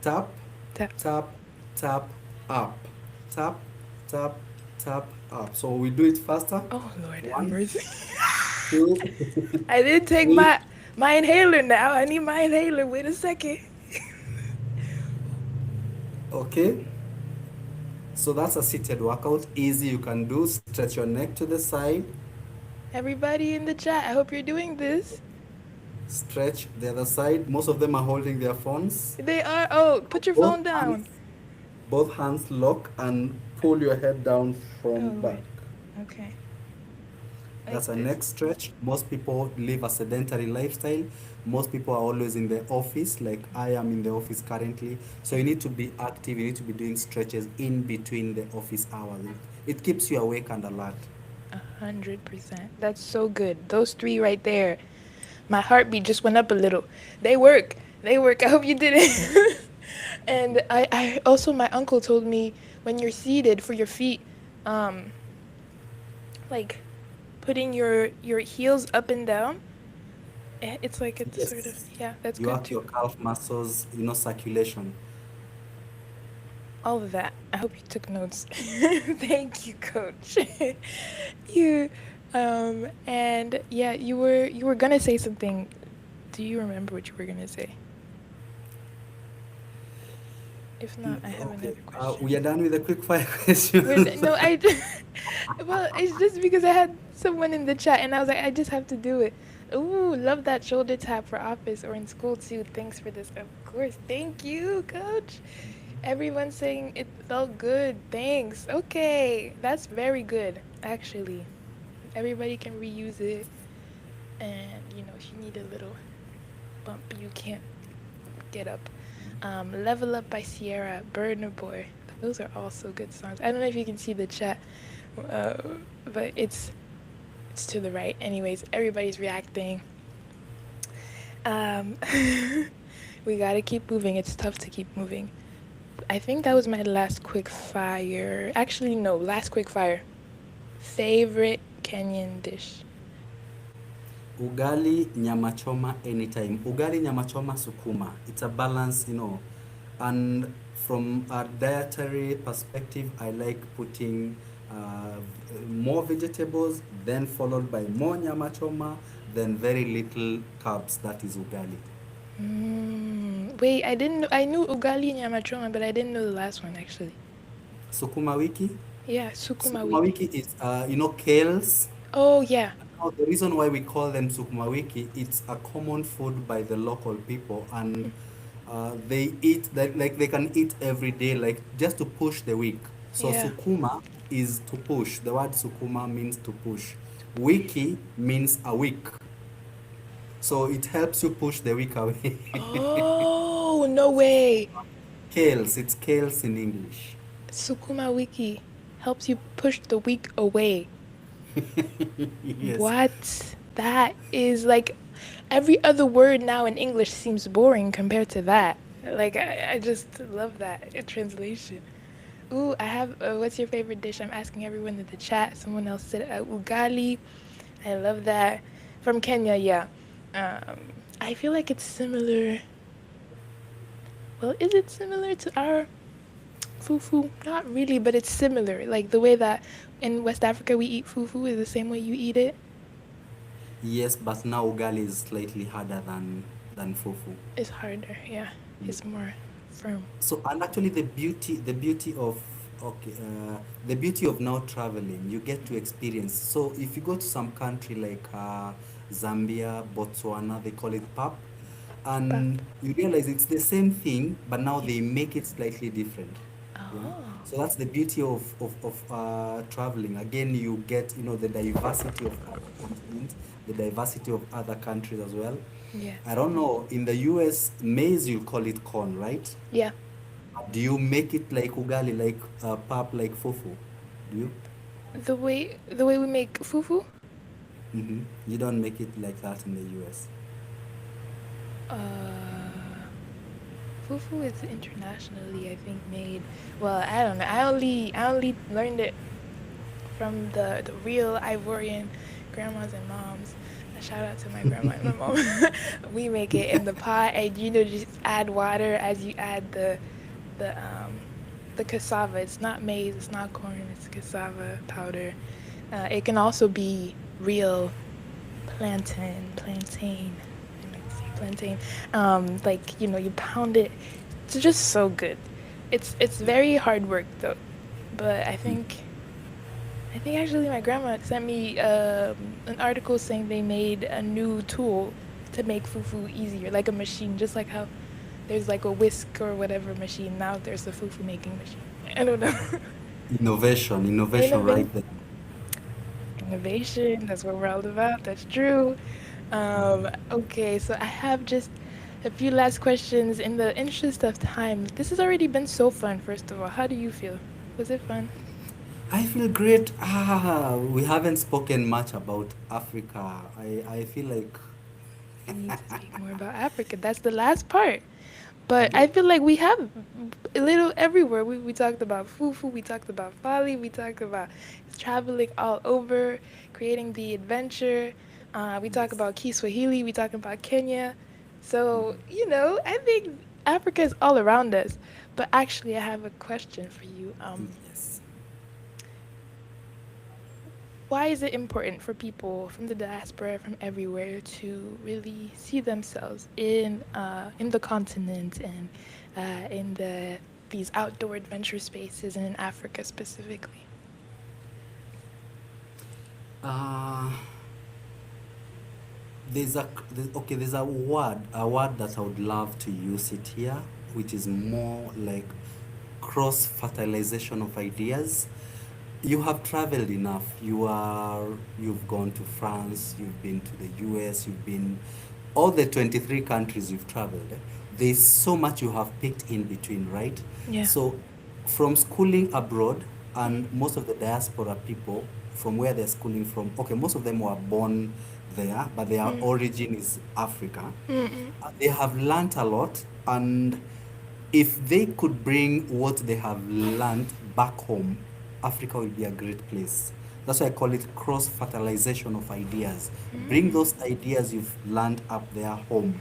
Speaker 2: tap,
Speaker 1: Tap.
Speaker 2: tap, tap, up, tap, tap, tap, up. So we do it faster.
Speaker 1: Oh Lord have
Speaker 2: One,
Speaker 1: mercy.
Speaker 2: two,
Speaker 1: I didn't take
Speaker 2: three.
Speaker 1: my inhaler now. I need my inhaler. Wait a second.
Speaker 2: Okay. So that's a seated workout. Easy, you can do. Stretch your neck to the side.
Speaker 1: Everybody in the chat, I hope you're doing this.
Speaker 2: Stretch the other side. Most of them are holding their phones.
Speaker 1: They are. Oh, put your
Speaker 2: Both
Speaker 1: phone
Speaker 2: hands,
Speaker 1: down.
Speaker 2: both hands lock and pull your head down
Speaker 1: Oh
Speaker 2: from back.
Speaker 1: Lord. Okay.
Speaker 2: That's
Speaker 1: Like
Speaker 2: a
Speaker 1: this.
Speaker 2: neck stretch. Most people live a sedentary lifestyle. Most people are always in the office, like I am in the office currently. So you
Speaker 1: Yeah.
Speaker 2: need to be active. You need to be doing stretches in between the office hours. It keeps you awake and alert.
Speaker 1: 100%. That's so good. Those three right there. My heartbeat just went up a little. They work. They work. I hope you did it. And I also my uncle told me when you're seated for your feet, um, like putting your heels up and down. It's like it's sort of
Speaker 2: Yes.
Speaker 1: yeah, that's
Speaker 2: You
Speaker 1: good
Speaker 2: work
Speaker 1: too.
Speaker 2: your calf muscles, circulation.
Speaker 1: All of that. I hope you took notes. Thank you, coach. You and yeah, you were gonna say something. Do you remember what you were gonna say? If not, I have
Speaker 2: Okay,
Speaker 1: another question.
Speaker 2: we are done with the quick fire
Speaker 1: We're,
Speaker 2: questions.
Speaker 1: no, I well, it's just because I had someone in the chat and I was like, I just have to do it. Ooh, love that shoulder tap for office or in school too. Thanks for this. Of course. Thank you, coach. Everyone's saying it felt good. Thanks. Okay. That's very good, actually. Everybody can reuse it. And, if you need a little bump, you can't get up. Level Up by Sierra, Burner Boy. Those are also good songs. I don't know if you can see the chat, uh, but it's to the right. Anyways, everybody's reacting. Um, we gotta keep moving. It's tough to keep moving. I think that was my last quick fire. Actually, no, last quick fire. Favorite Kenyan dish?
Speaker 2: Ugali, nyama choma anytime. Ugali, nyama choma, sukuma. It's a balance, you know. And from a dietary perspective, I like putting more vegetables, then followed by more nyama choma, then very little carbs. That is ugali.
Speaker 1: Wait, I didn't know. I knew ugali and yamachoma, but I didn't know the last one actually.
Speaker 2: Sukuma wiki.
Speaker 1: Yeah, sukuma
Speaker 2: Sukuma
Speaker 1: wiki.
Speaker 2: wiki is, kales.
Speaker 1: Oh yeah,
Speaker 2: Now, the reason why we call them sukuma wiki, it's a common food by the local people, and they eat like they can eat every day, like just to push the week. So
Speaker 1: yeah.
Speaker 2: sukuma is to push. The word sukuma means to push. Wiki means a week. So it helps you push the week away.
Speaker 1: Oh no way.
Speaker 2: Kales, it's kales in English.
Speaker 1: Sukuma wiki helps you push the week away.
Speaker 2: Yes.
Speaker 1: What? That is like every other word now in English seems boring compared to that. Like I just love that translation. Ooh, I have. What's your favorite dish? I'm asking everyone in the chat. Someone else said ugali. I love that. From Kenya, yeah. I feel like it's similar. Well, is it similar to our fufu? Not really, but it's similar. Like the way that in West Africa we eat fufu is the same way you eat it.
Speaker 2: Yes, but now ugali is slightly harder than fufu.
Speaker 1: It's harder, yeah.
Speaker 2: Yeah.
Speaker 1: It's more firm.
Speaker 2: So, and actually the beauty of now traveling, you get to experience. So if you go to some country like Zambia, Botswana, they call it pap,
Speaker 1: But
Speaker 2: and you realize it's the same thing, but now
Speaker 1: yeah.
Speaker 2: they make it slightly different. Yeah.
Speaker 1: Oh,
Speaker 2: So that's the beauty of traveling. Again, you get, the diversity of other continents, the diversity of other countries as well.
Speaker 1: yeah.
Speaker 2: I don't know, in the US, maize, you call it corn, right?
Speaker 1: Yeah.
Speaker 2: Do you make it like ugali, like pap, like fufu? Do you?
Speaker 1: The way we make fufu,
Speaker 2: You don't make it like that in the US.
Speaker 1: uh fufu is internationally I think made. Well, I don't know. I only learned it from the real Ivorian grandmas and moms. A shout out to my grandma and my mom. We make it in the pot, and just add water as you add the um the cassava. It's not maize, it's not corn, it's cassava powder. It can also be real plantain. I meant to say plantain. Like you pound it. It's just so good. It's very hard work though, but I think actually my grandma sent me an article saying they made a new tool to make fufu easier, like a machine, just like how there's like a whisk or whatever machine. Now there's a fufu making machine. I don't know.
Speaker 2: Innovation
Speaker 1: Innovate,
Speaker 2: right there.
Speaker 1: innovation. That's what we're all about. That's true. Okay, so I have just a few last questions in the interest of time. This has already been so fun. First of all, how do you feel? Was it fun?
Speaker 2: I feel great. We haven't spoken much about Africa. I feel like,
Speaker 1: We need to speak more about Africa. That's the last part. But I
Speaker 2: okay.
Speaker 1: feel like we have a little everywhere. We talked about fufu, we talked about Bali, we talked about traveling all over, creating the adventure. We talk
Speaker 2: Yes.
Speaker 1: about Kiswahili, we talk about Kenya. So, I think Africa is all around us. But actually, I have a question for you.
Speaker 2: Yes.
Speaker 1: Why is it important for people from the diaspora, from everywhere, to really see themselves in the continent and in these outdoor adventure spaces and in Africa specifically?
Speaker 2: Uh, there's a word that I would love to use it here, which is more like cross fertilization of ideas. You have traveled enough. You've gone to France, you've been to the US, you've been all the 23 countries you've traveled. There's so much you have picked in between, right?
Speaker 1: Yeah.
Speaker 2: So from schooling abroad, and most of the diaspora people from where they're schooling from, okay, most of them were born there, but their
Speaker 1: Mm.
Speaker 2: origin is Africa.
Speaker 1: Mm-mm.
Speaker 2: They have learnt a lot, and if they could bring what they have learned back home, Africa will be a great place. That's why I call it cross fertilization of ideas. Bring
Speaker 1: Mm.
Speaker 2: those ideas you've learned up there home.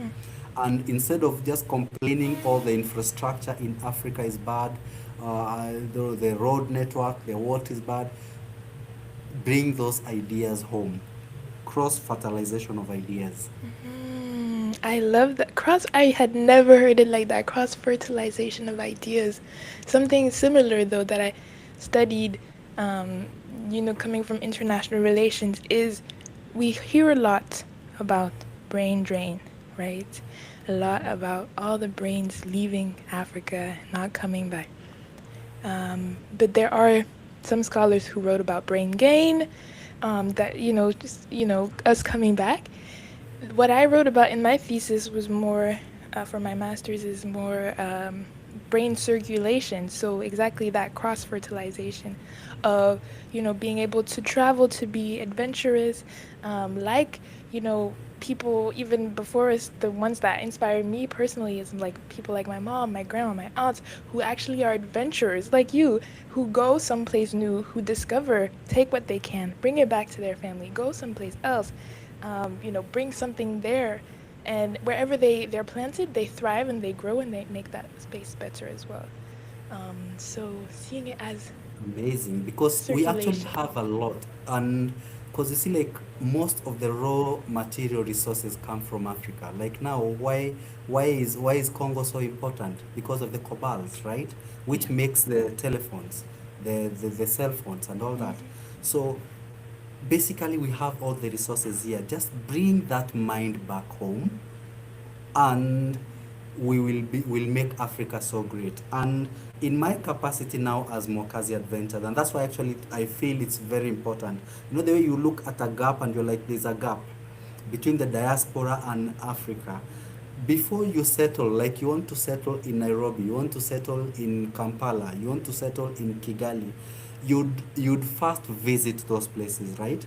Speaker 2: And instead of just complaining all the infrastructure in Africa is bad, the road network, the water is bad, bring those ideas home. Cross fertilization of ideas.
Speaker 1: I love that cross. I had never heard it like that. Cross fertilization of ideas. Something similar though that I studied, um, coming from international relations, is we hear a lot about brain drain, right? A lot about all the brains leaving Africa, not coming back. But there are some scholars who wrote about brain gain, that just us coming back. What I wrote about in my thesis was more, for my master's, is more brain circulation. So exactly that cross fertilization of being able to travel, to be adventurous, like people even before us, the ones that inspired me personally is like people like my mom, my grandma, my aunts, who actually are adventurers like you, who go someplace new, who discover, take what they can, bring it back to their family, go someplace else, bring something there, and wherever they're planted, they thrive and they grow and they make that space better as well. So seeing it as
Speaker 2: Amazing, because we actually
Speaker 1: circulation.
Speaker 2: have a lot, and because you see, like most of the raw material resources come from Africa. Like now, why is Congo so important? Because of the cobalt, right?
Speaker 1: Yeah.
Speaker 2: Which makes the telephones, the cell phones, and all that. So basically, we have all the resources here. Just bring that mind back home, and will make Africa so great. And in my capacity now as Mwakazi Adventure, and that's why actually I feel it's very important. You know the way you look at a gap and you're like, there's a gap between the diaspora and Africa. Before you settle, like you want to settle in Nairobi, you want to settle in Kampala, you want to settle in Kigali, you'd first visit those places, right?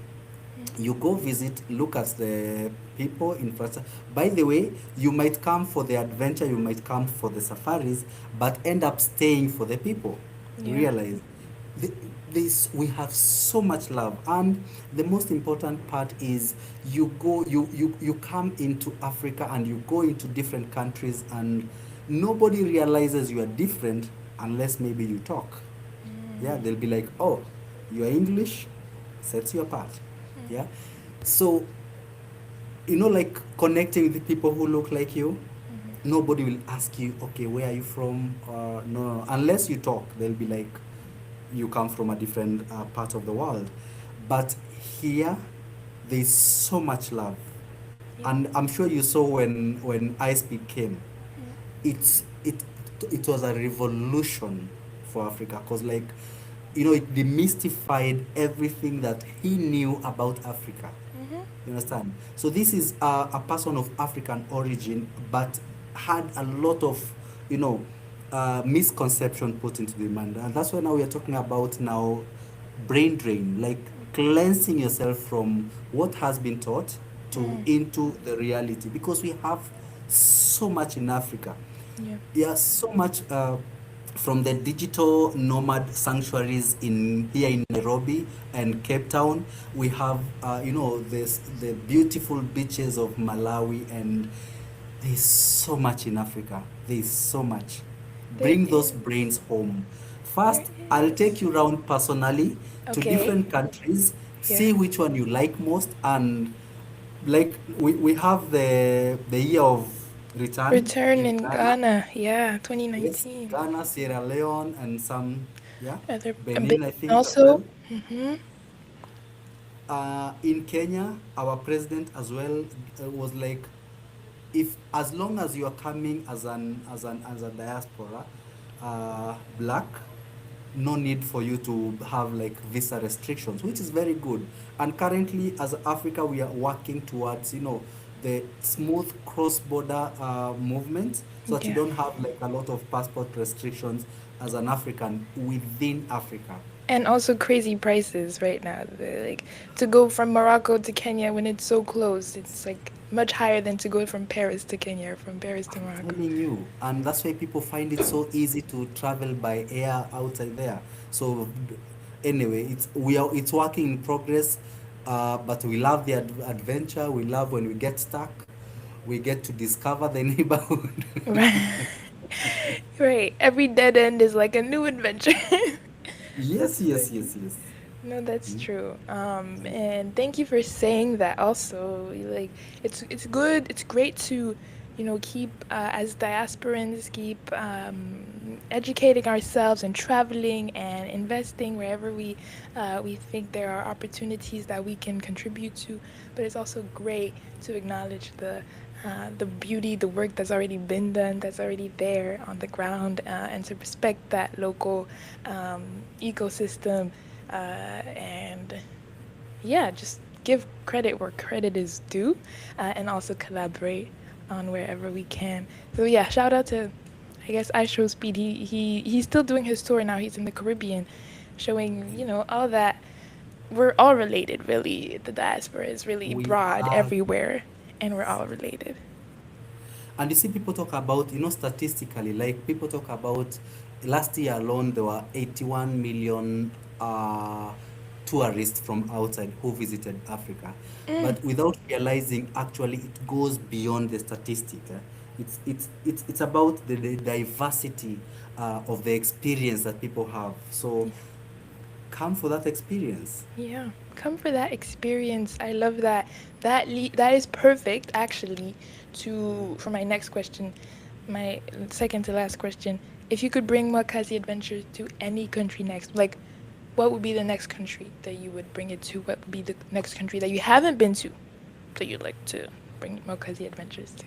Speaker 2: You go visit, look at the people, infrastructure. By the way, you might come for the adventure, you might come for the safaris, but end up staying for the people.
Speaker 1: Yeah.
Speaker 2: Realize th- this, we have so much love, and the most important part is you come into Africa and you go into different countries, and nobody realizes you are different unless maybe you talk. Yeah, they'll be like, oh, you are English, sets you apart. Yeah. So, like connecting with the people who look like you, nobody will ask you, okay, where are you from? No, unless you talk, they'll be like, you come from a different part of the world. But here, there's so much love.
Speaker 1: Yeah.
Speaker 2: And I'm sure you saw when I Speak came, it's it was a revolution for Africa, because like it demystified everything that he knew about Africa. You understand? So this is a person of African origin, but had a lot of you know misconception put into the mind, and that's why now we are talking about now brain drain, like cleansing yourself from what has been taught to into the reality, because we have so much in Africa.
Speaker 1: Yeah.
Speaker 2: Yeah, so much from the digital nomad sanctuaries in here in Nairobi and Cape Town. We have this the beautiful beaches of Malawi, and there's so much in Africa. There's so much.
Speaker 1: There
Speaker 2: Bring those
Speaker 1: is.
Speaker 2: brains home.
Speaker 1: There
Speaker 2: First, I'll take
Speaker 1: is.
Speaker 2: you around personally to
Speaker 1: Okay.
Speaker 2: different countries,
Speaker 1: Yeah.
Speaker 2: see which one you like most, and like we have the year of return
Speaker 1: Return
Speaker 2: in
Speaker 1: in
Speaker 2: Ghana.
Speaker 1: Ghana. Yeah,
Speaker 2: Yes,
Speaker 1: 2019.
Speaker 2: Ghana, Sierra Leone, and some, yeah,
Speaker 1: Other a bit
Speaker 2: Benin, I think, as
Speaker 1: also.
Speaker 2: well.
Speaker 1: Mm-hmm.
Speaker 2: In Kenya, our president as well was like, if as long as you are coming as a diaspora, black, no need for you to have like visa restrictions, which is very good. And currently, as Africa, we are working towards the smooth cross-border movement, so that you
Speaker 1: Yeah.
Speaker 2: don't have like a lot of passport restrictions as an African within Africa.
Speaker 1: And also crazy prices right now. Like to go from Morocco to Kenya when it's so close, it's like much higher than to go from Paris to Kenya or from Paris to
Speaker 2: I'm
Speaker 1: Morocco.
Speaker 2: telling you, and that's why people find it so easy to travel by air outside there. So Anyway, it's working in progress, but we love the adventure. We love when we get stuck. We get to discover the neighborhood.
Speaker 1: Right. Right. Every dead end is like a new adventure.
Speaker 2: Yes,
Speaker 1: That's
Speaker 2: yes,
Speaker 1: funny.
Speaker 2: yes, yes.
Speaker 1: No, that's
Speaker 2: Mm.
Speaker 1: true. And thank you for saying that also. Like it's good, it's great to, keep as diasporans, keep educating ourselves and traveling and investing wherever we think there are opportunities that we can contribute to. But it's also great to acknowledge the beauty, the work that's already been done, that's already there on the ground, and to respect that local ecosystem, and yeah, just give credit where credit is due, and also collaborate on wherever we can. So yeah, shout out to, I guess, I Show Speed. He's still doing his tour now. He's in the Caribbean, showing all that we're all related. Really, the diaspora is really
Speaker 2: We
Speaker 1: broad
Speaker 2: are.
Speaker 1: everywhere, and we're all related.
Speaker 2: And you see, people talk about, statistically, like people talk about last year alone, there were 81 million uh, tourists from outside who visited Africa.
Speaker 1: Mm,
Speaker 2: But without realizing, actually, it goes beyond the statistic. It's about the diversity of the experience that people have. So come for that experience.
Speaker 1: yeah, come for that experience. I love that. That is perfect, actually. For my next question, my second to last question. If you could bring Mwakazi Adventure to any country next, like, what would be the next country that you would bring it to? What would be the next country that you haven't been to that you'd like to bring Mwakazi Adventures to?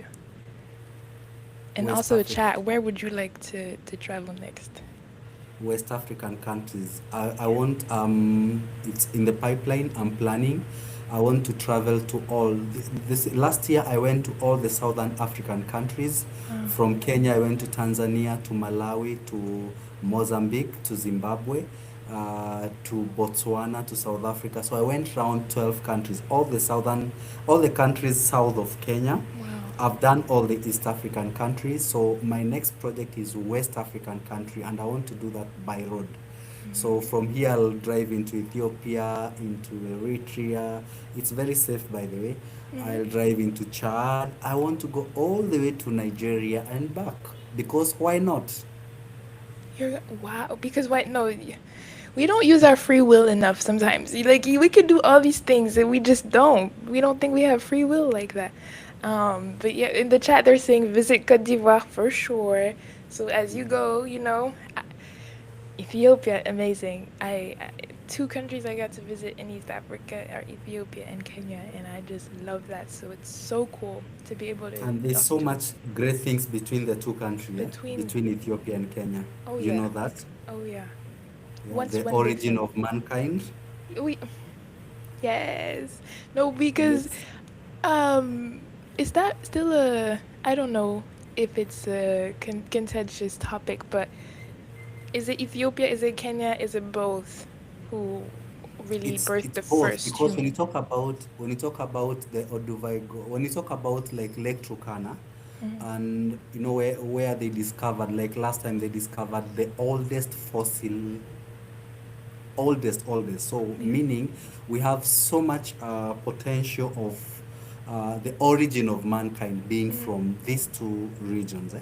Speaker 1: And
Speaker 2: West
Speaker 1: also,
Speaker 2: Africa.
Speaker 1: chat. Where would you like to travel next?
Speaker 2: West African countries. I want, it's in the pipeline, I'm planning. I want to travel to all. This last year, I went to all the Southern African countries.
Speaker 1: Wow.
Speaker 2: From Kenya, I went to Tanzania, to Malawi, to Mozambique, to Zimbabwe, to Botswana, to South Africa. So I went around 12 countries, all the countries south of Kenya.
Speaker 1: Wow.
Speaker 2: I've done all the East African countries, so my next project is West African country, and I want to do that by road. So from here, I'll drive into Ethiopia, into Eritrea. It's very safe, by the way.
Speaker 1: Mm-hmm.
Speaker 2: I'll drive into Chad. I want to go all the way to Nigeria and back, because why not?
Speaker 1: Wow, because why? No, we don't use our free will enough sometimes. Like we could do all these things and we just don't. We don't think we have free will like that. But yeah, in the chat they're saying visit Cote d'Ivoire for sure. So as you go, Ethiopia, amazing. Two countries I got to visit in East Africa are Ethiopia and Kenya, and I just love that. So it's so cool to be able to
Speaker 2: And there's so
Speaker 1: to
Speaker 2: much great things between the two countries,
Speaker 1: between.
Speaker 2: between Ethiopia and Kenya.
Speaker 1: Oh
Speaker 2: You
Speaker 1: yeah,
Speaker 2: know that?
Speaker 1: oh yeah.
Speaker 2: Yeah,
Speaker 1: Once
Speaker 2: the
Speaker 1: when we
Speaker 2: origin
Speaker 1: can,
Speaker 2: of mankind.
Speaker 1: we yes, no, because
Speaker 2: Yes.
Speaker 1: is that still a, I don't know if it's a contentious topic, but is it Ethiopia? Is it Kenya? Is it both? Who really birthed
Speaker 2: It's
Speaker 1: the
Speaker 2: both,
Speaker 1: first
Speaker 2: because
Speaker 1: human?
Speaker 2: when you talk about the Oduvigo, when you talk about like Lake Turkana,
Speaker 1: Mhm.
Speaker 2: and where they discovered, like last time they discovered the oldest fossil, oldest. So
Speaker 1: Yeah.
Speaker 2: meaning we have so much potential of the origin of mankind being
Speaker 1: Mhm.
Speaker 2: from these two regions, eh?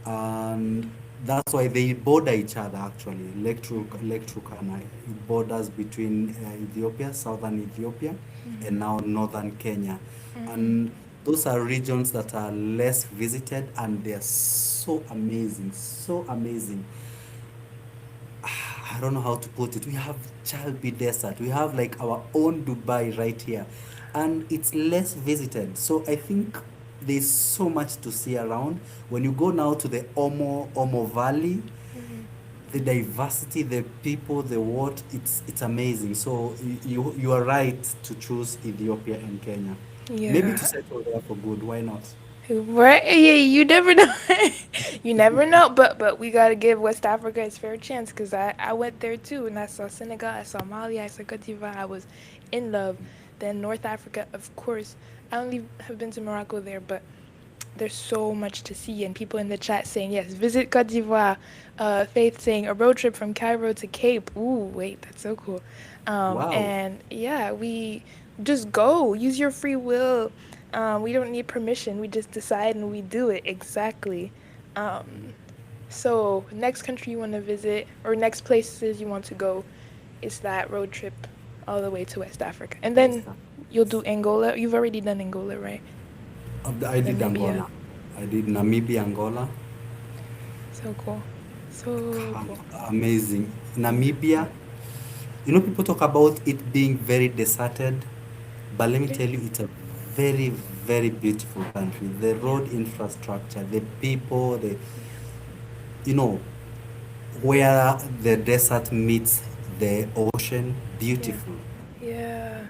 Speaker 2: And that's why they border each other actually. Lake Turkana, it borders between Ethiopia, southern Ethiopia, and now northern Kenya,
Speaker 1: Mhm.
Speaker 2: and those are regions that are less visited, and they are so amazing, so amazing. I don't know how to put it. We have Chalbi Desert. We have like our own Dubai right here. And it's less visited. So I think there's so much to see around. When you go now to the Omo Valley,
Speaker 1: Mhm.
Speaker 2: the diversity, the people, the what, it's amazing. So you are right to choose Ethiopia and Kenya. Maybe to
Speaker 1: Yeah.
Speaker 2: settle there for good. Why not?
Speaker 1: Right? Yeah, you never know. You never know. But we gotta give West Africa its fair chance because I went there too and I saw Senegal, I saw Mali, I saw Cote d'Ivoire. I was in love. Then North Africa, of course. I only have been to Morocco there, but there's so much to see, and people in the chat saying yes, visit Cote d'Ivoire. Faith saying a road trip from Cairo to Cape. Ooh, wait, that's so cool.
Speaker 2: Wow.
Speaker 1: And yeah, we just go. Use your free will. We don't need permission. We just decide and we do it exactly. Um, so next country you want to visit or next places you want to go is that road trip all the way to West Africa, and
Speaker 2: West
Speaker 1: then
Speaker 2: Africa.
Speaker 1: you'll do Angola. You've already done Angola, right?
Speaker 2: I did
Speaker 1: Namibia.
Speaker 2: Angola. I did Namibia, Angola.
Speaker 1: So cool. So cool.
Speaker 2: Amazing. Namibia, people talk about it being very deserted, but let me
Speaker 1: Yeah.
Speaker 2: tell you, it's a very, very beautiful country. The
Speaker 1: Yeah.
Speaker 2: road infrastructure, the people,
Speaker 1: Yeah.
Speaker 2: you know, where the desert meets the ocean,
Speaker 1: Yeah.
Speaker 2: beautiful.
Speaker 1: Yeah.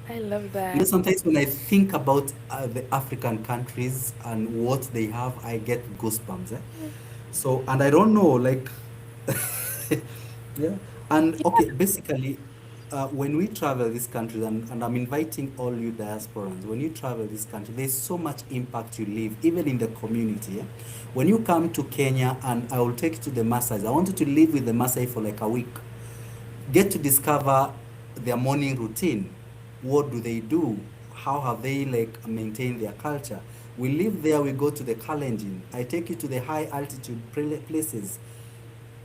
Speaker 1: I love that.
Speaker 2: Sometimes when I think about the African countries and what they have, I get goosebumps.
Speaker 1: Mm.
Speaker 2: So, and I don't know, like, yeah. And
Speaker 1: Yeah.
Speaker 2: okay, basically, when we travel these countries, and I'm inviting all you diasporans, when you travel this country, there's so much impact you leave, even in the community. Yeah? When you come to Kenya, and I will take you to the Maasai, I want you to live with the Maasai for like a week, get to discover their morning routine. What do they do? How have they like maintained their culture? We live there, we go to the Kalenjin. I take you to the high altitude places.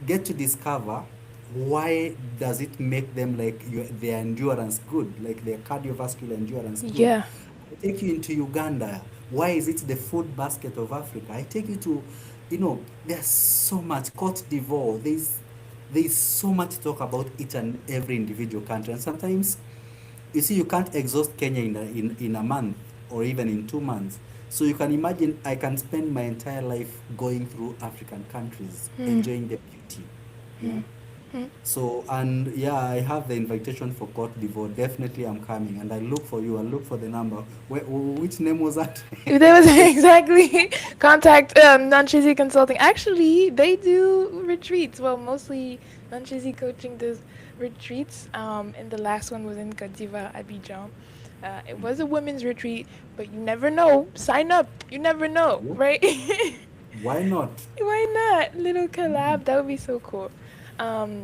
Speaker 2: Get to discover why does it make them like their endurance good, like their cardiovascular endurance good.
Speaker 1: Yeah.
Speaker 2: I take you into Uganda. Why is it the food basket of Africa? I take you to, there's so much. Cote d'Ivoire. There's so much to talk about each and every individual country. And sometimes, you see, you can't exhaust Kenya in a month or even in 2 months. So you can imagine I can spend my entire life going through African countries,
Speaker 1: Mm.
Speaker 2: enjoying the beauty. Yeah.
Speaker 1: Mm. Mm.
Speaker 2: So, and yeah, I have the invitation for Cote d'Ivoire. Definitely, I'm coming, and I look for you. I look for the number. Which name was that?
Speaker 1: That was exactly contact non-cheesy consulting. Actually, they do retreats. Well, mostly non-cheesy coaching does retreats. And the last one was in Côte d'Ivoire, Abidjan. It was a women's retreat, but you never know. Sign up. You never know,
Speaker 2: Yeah.
Speaker 1: right?
Speaker 2: Why not?
Speaker 1: Why not? Little
Speaker 2: Mm.
Speaker 1: collab. That would be so cool.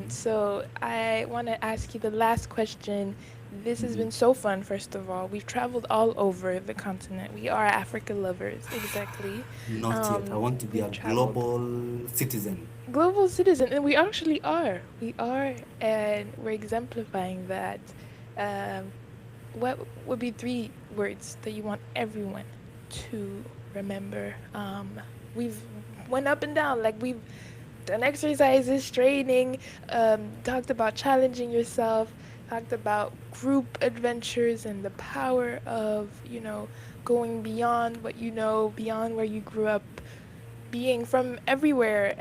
Speaker 1: So I want to ask you the last question. This has
Speaker 2: Mhm.
Speaker 1: been so fun, first of all. We've traveled all over the continent. We are Africa lovers, exactly.
Speaker 2: Not yet. I want to be a
Speaker 1: We've traveled
Speaker 2: global citizen.
Speaker 1: global citizen, and we actually are. We are, and we're exemplifying that. Um, what would be three words that you want everyone to remember? We've went up and down, like we've done exercises, training, talked about challenging yourself, talked about group adventures and the power of, going beyond what you know, beyond where you grew up, being from everywhere.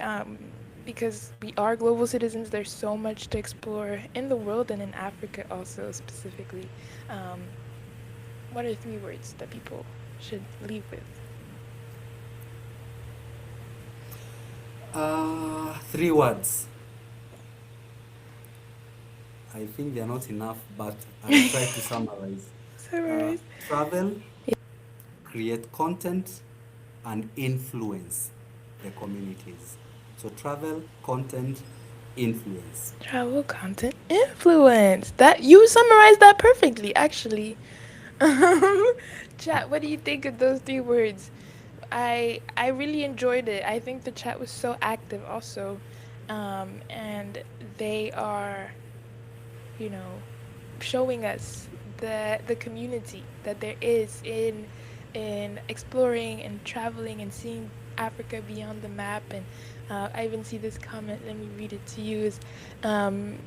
Speaker 1: Because we are global citizens, there's so much to explore in the world and in Africa also specifically. Um, what are three words that people should leave with?
Speaker 2: 3 words. I think they're not enough, but I'll try to summarize.
Speaker 1: Summarize.
Speaker 2: Travel, create content, and influence the communities. So travel, content, influence.
Speaker 1: Travel content influence. That you summarized that perfectly, actually. Chat, what do you think of those three words? I really enjoyed it. I think the chat was so active also. And they are, you know, showing us the community that there is in exploring and traveling and seeing Africa beyond the map. And I even see this comment. Let me read it to you. Is um,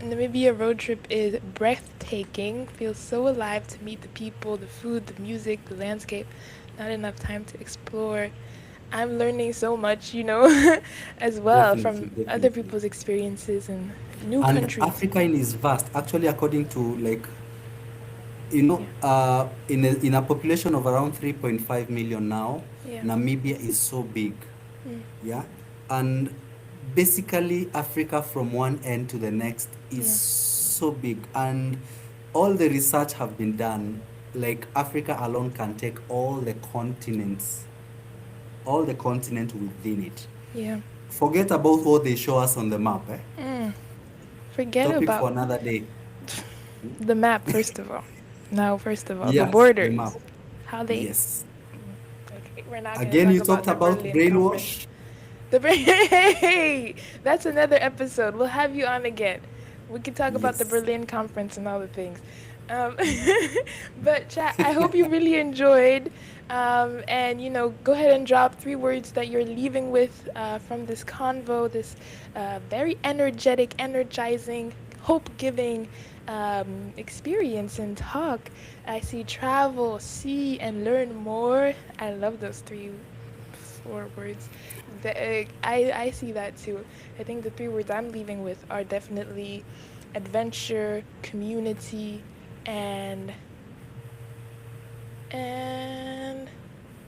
Speaker 1: Namibia road trip is breathtaking. Feels so alive to meet the people, the food, the music, the landscape. Not enough time to explore. I'm learning so much, as well
Speaker 2: Definitely,
Speaker 1: from other
Speaker 2: definitely.
Speaker 1: people's experiences and new
Speaker 2: And
Speaker 1: countries.
Speaker 2: Africa is vast. Actually, according to like,
Speaker 1: Yeah.
Speaker 2: in a population of around 3.5 million now,
Speaker 1: Yeah.
Speaker 2: Namibia is so big.
Speaker 1: Mm.
Speaker 2: Yeah. And basically, Africa from one end to the next is
Speaker 1: Yeah.
Speaker 2: so big. And all the research have been done. like Africa alone can take all the continent within it.
Speaker 1: Yeah.
Speaker 2: Forget about what they show us on the map, eh?
Speaker 1: Mm. Forget
Speaker 2: Topic
Speaker 1: about
Speaker 2: for another day.
Speaker 1: the map, first of all. Now, first of all, the
Speaker 2: Yes, the map.
Speaker 1: borders. How they.
Speaker 2: Yes.
Speaker 1: Okay, we're not going to
Speaker 2: Again,
Speaker 1: talk
Speaker 2: you
Speaker 1: about
Speaker 2: talked
Speaker 1: the
Speaker 2: about
Speaker 1: Berlin Conference.
Speaker 2: brainwash.
Speaker 1: Hey, that's another episode. We'll have you on again. We can talk about the
Speaker 2: Yes.
Speaker 1: Berlin Conference and all the things. Um, but chat, I hope you really enjoyed. And go ahead and drop 3 words that you're leaving with from this convo, this very energetic, energizing, hope-giving experience and talk. I see travel, see, and learn more. I love those 4 words. I see that too. I think the 3 words I'm leaving with are definitely adventure, community, and and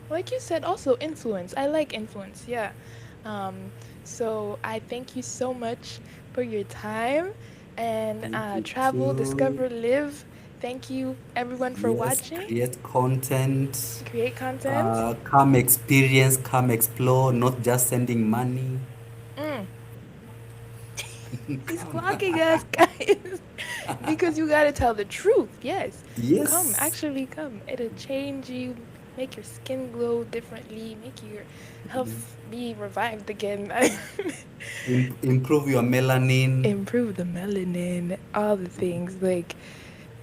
Speaker 1: like you said, also influence. I like influence. Yeah. Um, so I thank you so much for your time and
Speaker 2: Thank you
Speaker 1: travel,
Speaker 2: too.
Speaker 1: discover, live. Thank you everyone for
Speaker 2: Yes,
Speaker 1: watching.
Speaker 2: create content.
Speaker 1: Create content.
Speaker 2: Come experience, come explore, not just sending money.
Speaker 1: Mm. He's
Speaker 2: Come.
Speaker 1: clocking us, guys. Because you gotta tell the truth. Yes. Come,
Speaker 2: Yes.
Speaker 1: actually come. It'll change you, make your skin glow differently, make your health be revived again.
Speaker 2: Improve your melanin.
Speaker 1: Improve the melanin, all the things. Like,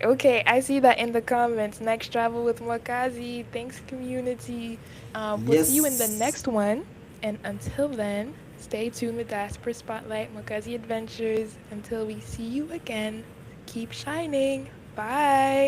Speaker 1: okay, I see that in the comments. Next travel with Mwakazi. Thanks, community. We'll see you in the
Speaker 2: Yes.
Speaker 1: next one. And until then, stay tuned with Diaspora Spotlight, Mwakazi Adventures. Until we see you again, keep shining. Bye.